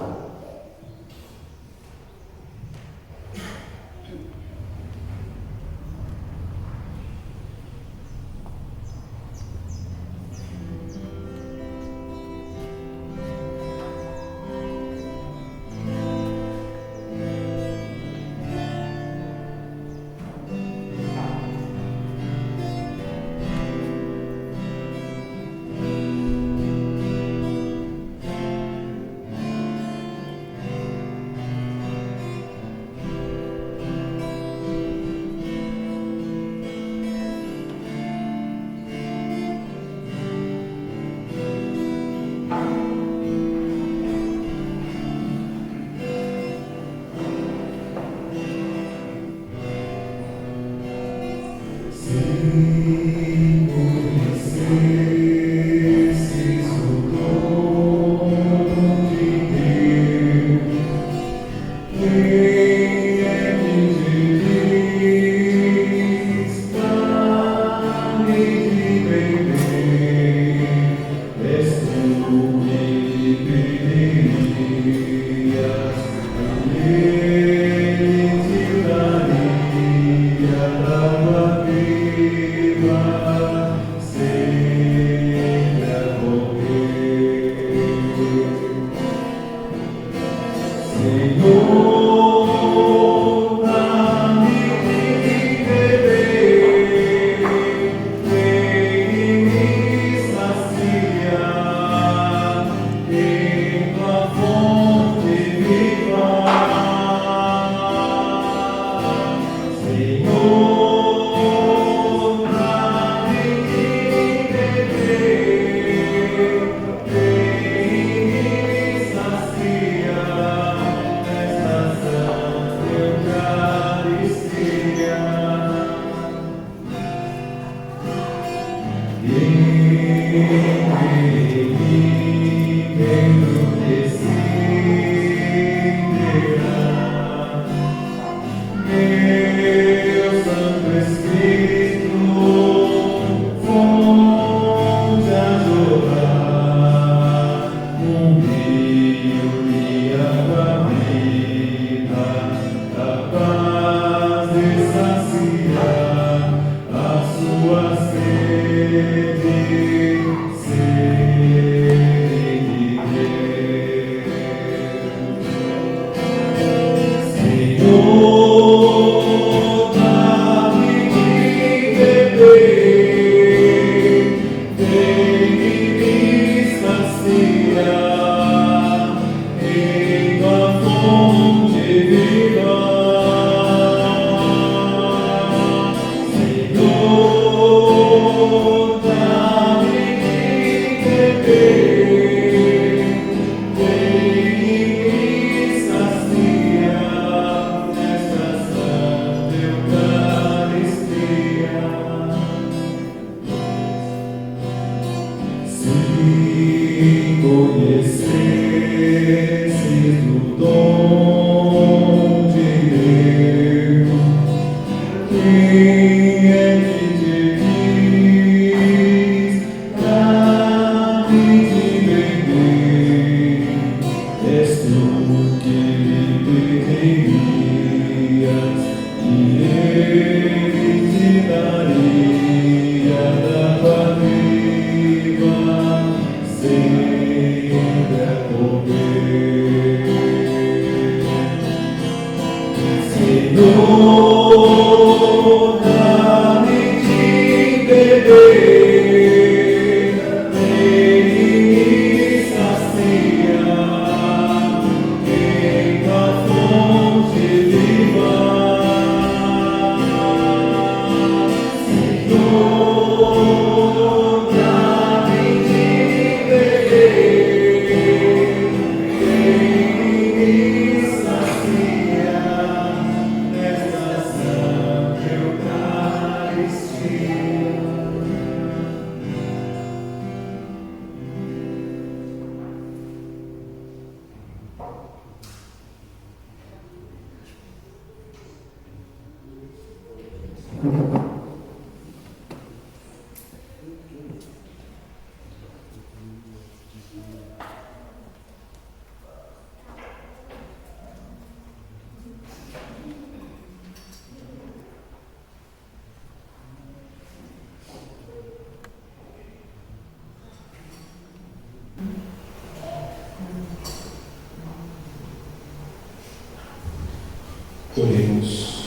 Oremos.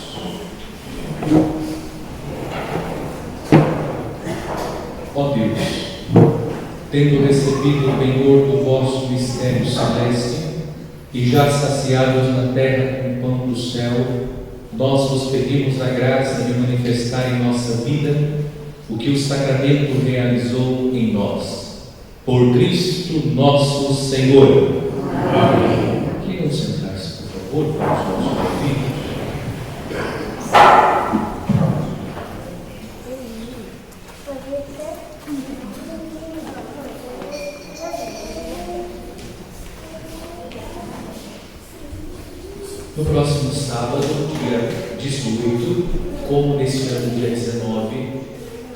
Ó Deus, tendo recebido o penhor do vosso mistério celeste e já saciados na terra com o pão do céu, nós vos pedimos a graça de manifestar em nossa vida o que o sacramento realizou em nós. Por Cristo nosso Senhor. Amém. Queriam sentar-se, por favor, para os nossos ouvidos. No próximo sábado, dia 18, como neste ano, dia 19,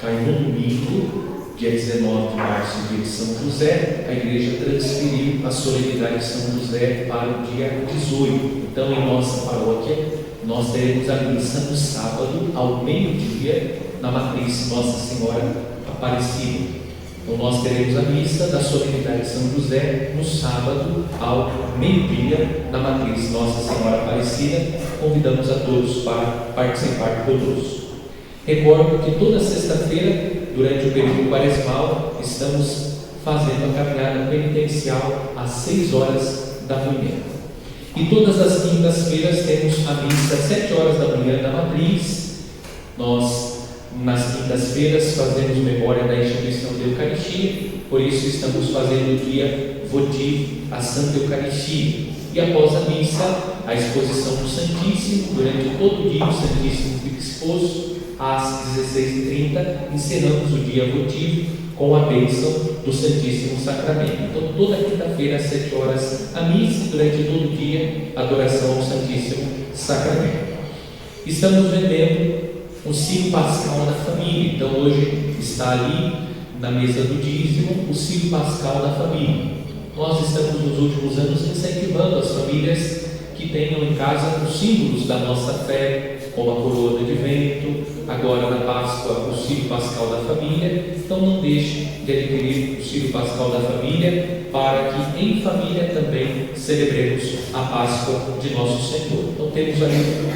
cai no domingo, dia 19 de março, dia de São José, a igreja transferiu a solenidade de São José para o dia 18. Então, em nossa paróquia, nós teremos a missa no sábado, ao meio-dia, na matriz Nossa Senhora Aparecida. Então, nós teremos a missa da solenidade de São José no sábado, ao meio-dia, na matriz Nossa Senhora Aparecida. Convidamos a todos para participar conosco. Recordo que toda sexta-feira, durante o período quaresmal, estamos fazendo a caminhada penitencial às 6 horas da manhã. E todas as quintas-feiras temos a missa às 7 horas da manhã na matriz. Nós, nas quintas-feiras, fazemos memória da instituição da Eucaristia, por isso estamos fazendo o dia votivo à Santa Eucaristia. E após a missa, a exposição do Santíssimo. Durante todo o dia o Santíssimo fica exposto. Às 16h30, encerramos o dia votivo com a bênção do Santíssimo Sacramento. Então, toda quinta-feira, às 7 horas, a missa, e durante todo o dia, a adoração ao Santíssimo Sacramento. Estamos vendendo o Círio Pascal da família. Então, hoje está ali, na mesa do dízimo, o Círio Pascal da família. Nós estamos, nos últimos anos, incentivando as famílias que tenham em casa os símbolos da nossa fé, como a coroa de vento, agora na Páscoa, o Círio Pascal da família. Então, não deixe de adquirir o Círio Pascal da família, para que em família também celebremos a Páscoa de Nosso Senhor. Então, temos ali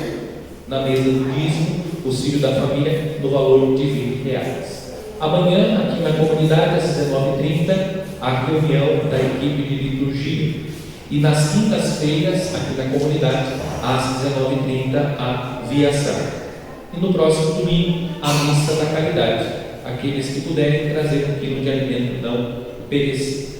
na mesa do dízimo o Círio da família no valor de R$20. Amanhã, aqui na comunidade, às 19h30, a reunião da equipe de liturgia. E nas quintas-feiras, aqui na comunidade, às 19h30, a Via Sacra. E no próximo domingo, a Missa da Caridade. Aqueles que puderem trazer um quilo de alimento não perecível.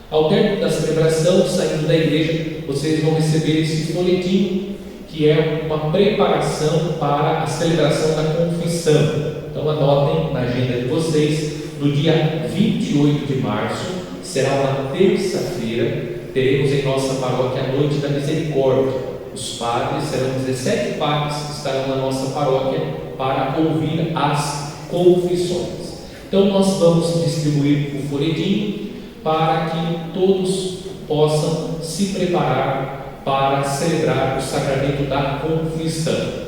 Ao término da celebração, saindo da igreja, vocês vão receber esse folhetim, que é uma preparação para a celebração da confissão. Então, anotem na agenda de vocês, no dia 28 de março, será uma terça-feira, teremos em nossa paróquia a Noite da Misericórdia. Os padres, serão 17 padres que estarão na nossa paróquia para ouvir as confissões. Então, nós vamos distribuir o folhetim. para que todos possam se preparar para celebrar o sacramento da confissão.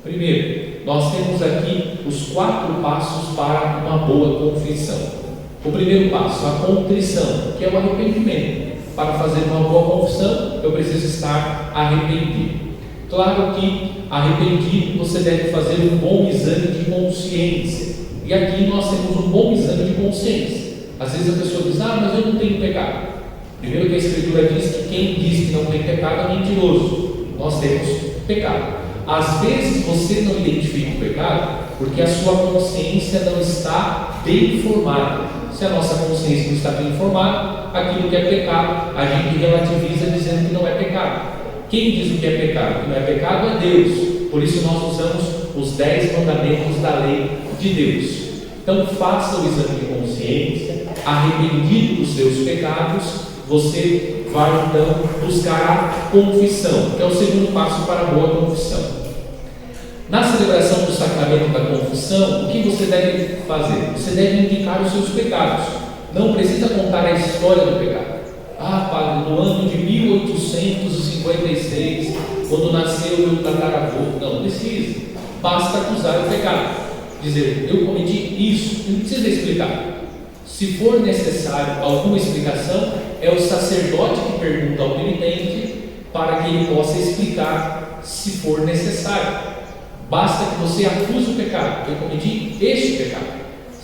Primeiro, nós temos aqui os 4 passos para uma boa confissão. O primeiro passo, a contrição, que é o arrependimento. Para fazer uma boa confissão, eu preciso estar arrependido. Claro que arrependido você deve fazer um bom exame de consciência. E aqui nós temos um bom exame de consciência. Às vezes a pessoa diz, mas eu não tenho pecado. Primeiro que a Escritura diz que quem diz que não tem pecado é mentiroso. Nós temos pecado. Às vezes você não identifica o pecado porque a sua consciência não está bem formada. Se a nossa consciência não está bem informada, aquilo que é pecado, a gente relativiza dizendo que não é pecado. Quem diz o que é pecado? O que não é pecado é Deus. Por isso nós usamos os 10 mandamentos da lei de Deus. Então faça o exame de consciência, arrependido dos seus pecados, você vai então buscar a confissão, que é o segundo passo para a boa confissão. Na celebração do sacramento da confissão, o que você deve fazer? Você deve indicar os seus pecados. Não precisa contar a história do pecado. Padre, no ano de 1856, quando nasceu meu tataravô. Não precisa. Basta acusar o pecado. Dizer, eu cometi isso. Não precisa explicar. Se for necessário alguma explicação, é o sacerdote que pergunta ao penitente para que ele possa explicar se for necessário. Basta que você acuse o pecado. Eu cometi este pecado.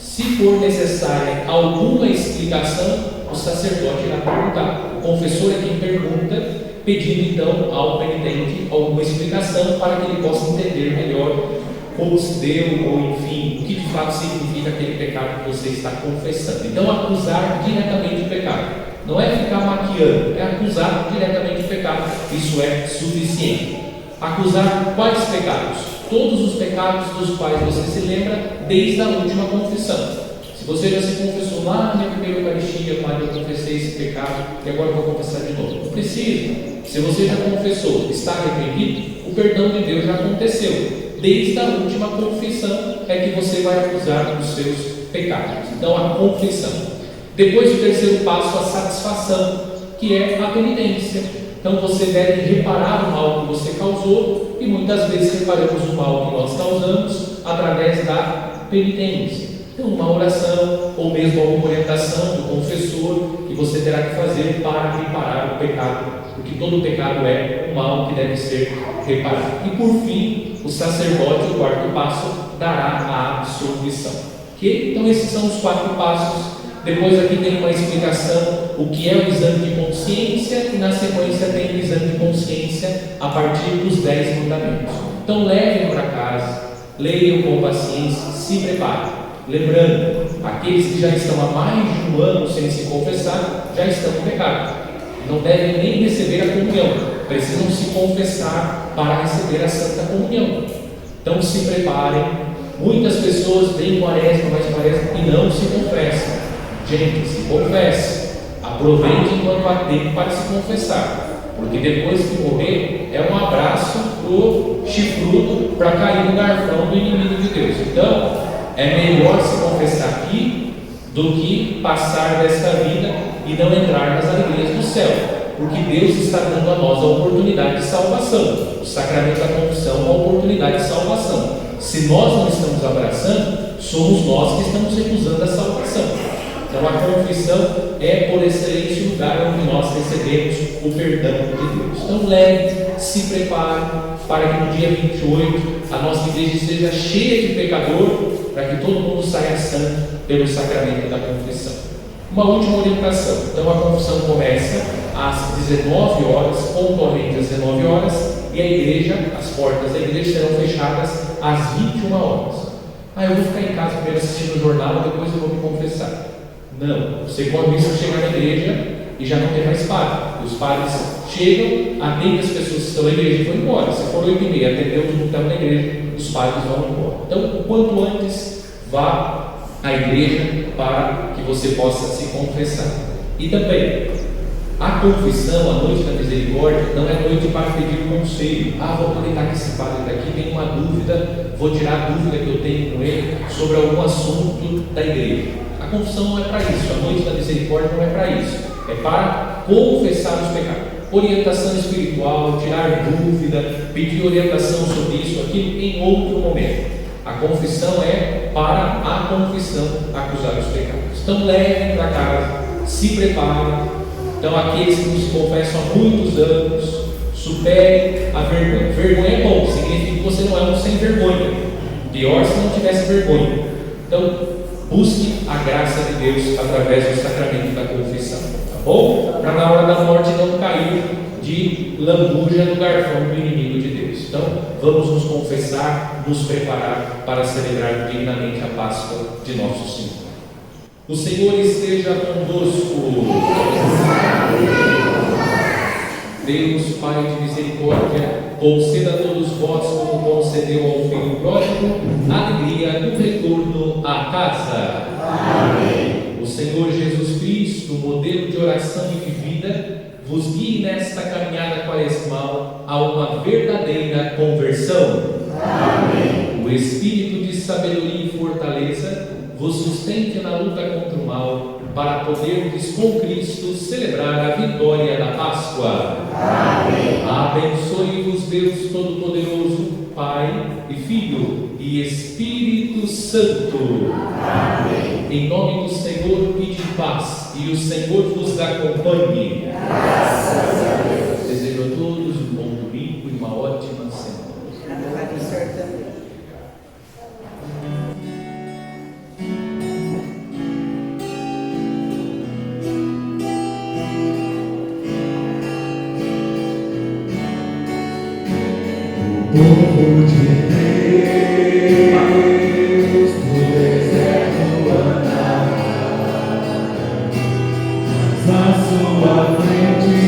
Se for necessária alguma explicação, o sacerdote irá perguntar. O confessor é quem pergunta, pedindo então ao penitente alguma explicação para que ele possa entender melhor como se deu, ou enfim, o que de fato significa aquele pecado que você está confessando. Então, acusar diretamente o pecado. Não é ficar maquiando, é acusar diretamente o pecado. Isso é suficiente. Acusar quais pecados? Todos os pecados dos quais você se lembra desde a última confissão. Se você já se confessou lá na minha primeira Eucaristia, Padre, eu confessei esse pecado e agora eu vou confessar de novo. Não precisa. Se você já confessou, está arrependido, o perdão de Deus já aconteceu. Desde a última confissão é que você vai acusar dos seus pecados. Então, a confissão. Depois, o terceiro passo, a satisfação, que é a penitência. Então você deve reparar o mal que você causou, e muitas vezes reparamos o mal que nós causamos através da penitência. Então, uma oração ou mesmo alguma orientação do confessor que você terá que fazer para reparar o pecado, porque todo pecado é um mal que deve ser reparado. E por fim, o sacerdote, o quarto passo, dará a absolvição. Okay? Então esses são os 4 passos. Depois aqui tem uma explicação o que é o exame de consciência, e na sequência tem o exame de consciência a partir dos 10 mandamentos. Então levem para casa, leiam com paciência, se preparem. Lembrando, aqueles que já estão há mais de um ano sem se confessar, já estão em pecado. Não devem nem receber a comunhão, precisam se confessar para receber a Santa Comunhão. Então se preparem. Muitas pessoas vêm Quaresma, mas Quaresma e não se confessam. Gente, se confesse, aproveite enquanto há tempo para se confessar, porque depois que morrer é um abraço pro chifrudo para cair no garfão do inimigo de Deus. Então é melhor se confessar aqui do que passar desta vida e não entrar nas alegrias do céu, porque Deus está dando a nós a oportunidade de salvação. O sacramento da confissão é uma oportunidade de salvação. Se nós não estamos abraçando, somos nós que estamos recusando a salvação. Então a confissão é por excelência o lugar onde nós recebemos o perdão de Deus. Então leve, se prepare para que no dia 28 a nossa igreja esteja cheia de pecador, para que todo mundo saia santo pelo sacramento da confissão. Uma última orientação. Então a confissão começa às 19 horas, pontualmente às 19 horas, e a igreja, as portas da igreja serão fechadas às 21 horas. Eu vou ficar em casa primeiro assistindo o jornal, depois eu vou me confessar. Não, você corre isso chegar na igreja e já não tem mais padre. Os padres chegam, atendem as pessoas que estão na igreja e vão embora. Se for 8h30, atendeu todo mundo que estava na igreja, os padres vão embora. Então, o quanto antes, vá à igreja para que você possa se confessar. E também, a confissão, a noite da misericórdia, não é noite para pedir conselho. Vou aproveitar que esse padre daqui tem uma dúvida, vou tirar a dúvida que eu tenho com ele sobre algum assunto da igreja. A confissão não é para isso, a noite da misericórdia não é para isso, é para confessar os pecados. Orientação espiritual, tirar dúvida, pedir orientação sobre isso, aquilo em outro momento. A confissão é para a confissão, acusar os pecados. Então levem para casa, se preparem. Então aqueles que nos confessam há muitos anos, superem a vergonha. Vergonha é bom, significa que você não é um sem vergonha. Pior se não tivesse vergonha. Então busque a graça de Deus através do sacramento da confissão, tá bom? Para na hora da morte não cair de lambuja no garfão do inimigo de Deus. Então vamos nos confessar, nos preparar para celebrar dignamente a Páscoa de nosso Senhor. O Senhor esteja convosco. Deus, Pai de misericórdia, conceda a todos vós, como concedeu ao Filho pródigo, a alegria do retorno à casa. Amém. O Senhor Jesus Cristo, modelo de oração e de vida, vos guie nesta caminhada quaresmal a uma verdadeira conversão. Amém. O Espírito de sabedoria e fortaleza vos sustente na luta contra o mal, para poderdes com Cristo celebrar a vitória da Páscoa. Amém. Abençoe-vos Deus Todo-Poderoso, Pai e Filho e Espírito Santo. Amém. Em nome do Senhor, pede paz, e o Senhor vos acompanhe. Graças a Deus. Desejo a todos um bom domingo e uma ótima semana. A do Senhor também. Povo de Deus, no deserto andava, mas à sua frente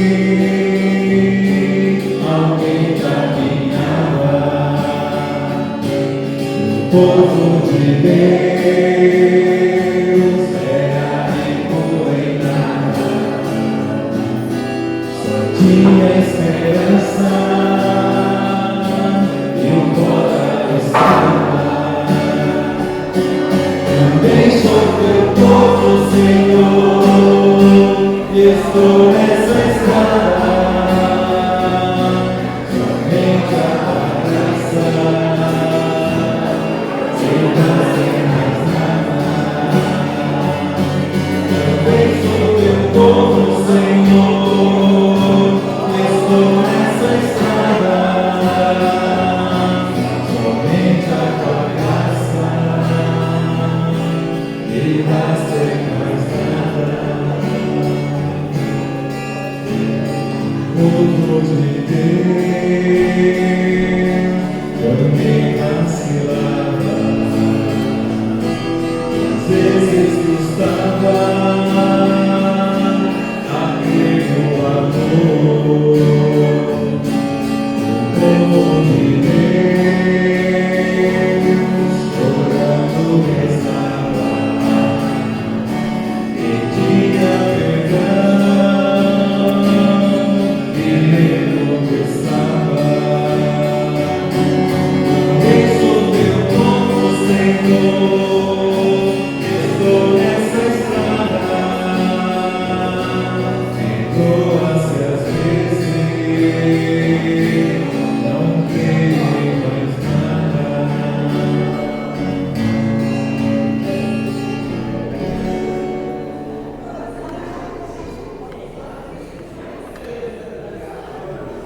alguém caminhava. O povo de Deus era empoeirado, só tinha esperança. Também sou teu povo, Senhor, e estou nessa estrada, somente a tua graça, sem mais nada. Também sou teu povo, Senhor, e estou nessa estrada, somente a tua graça. Ele basta mais nada. Povo de Deus, também vacilava, às vezes custava a crer no amor. O povo de Deus, chorando rezava, pedia perdão e recomeçava. Eu sou teu povo, Senhor, estou nessa estrada, perdoa-se às vezes.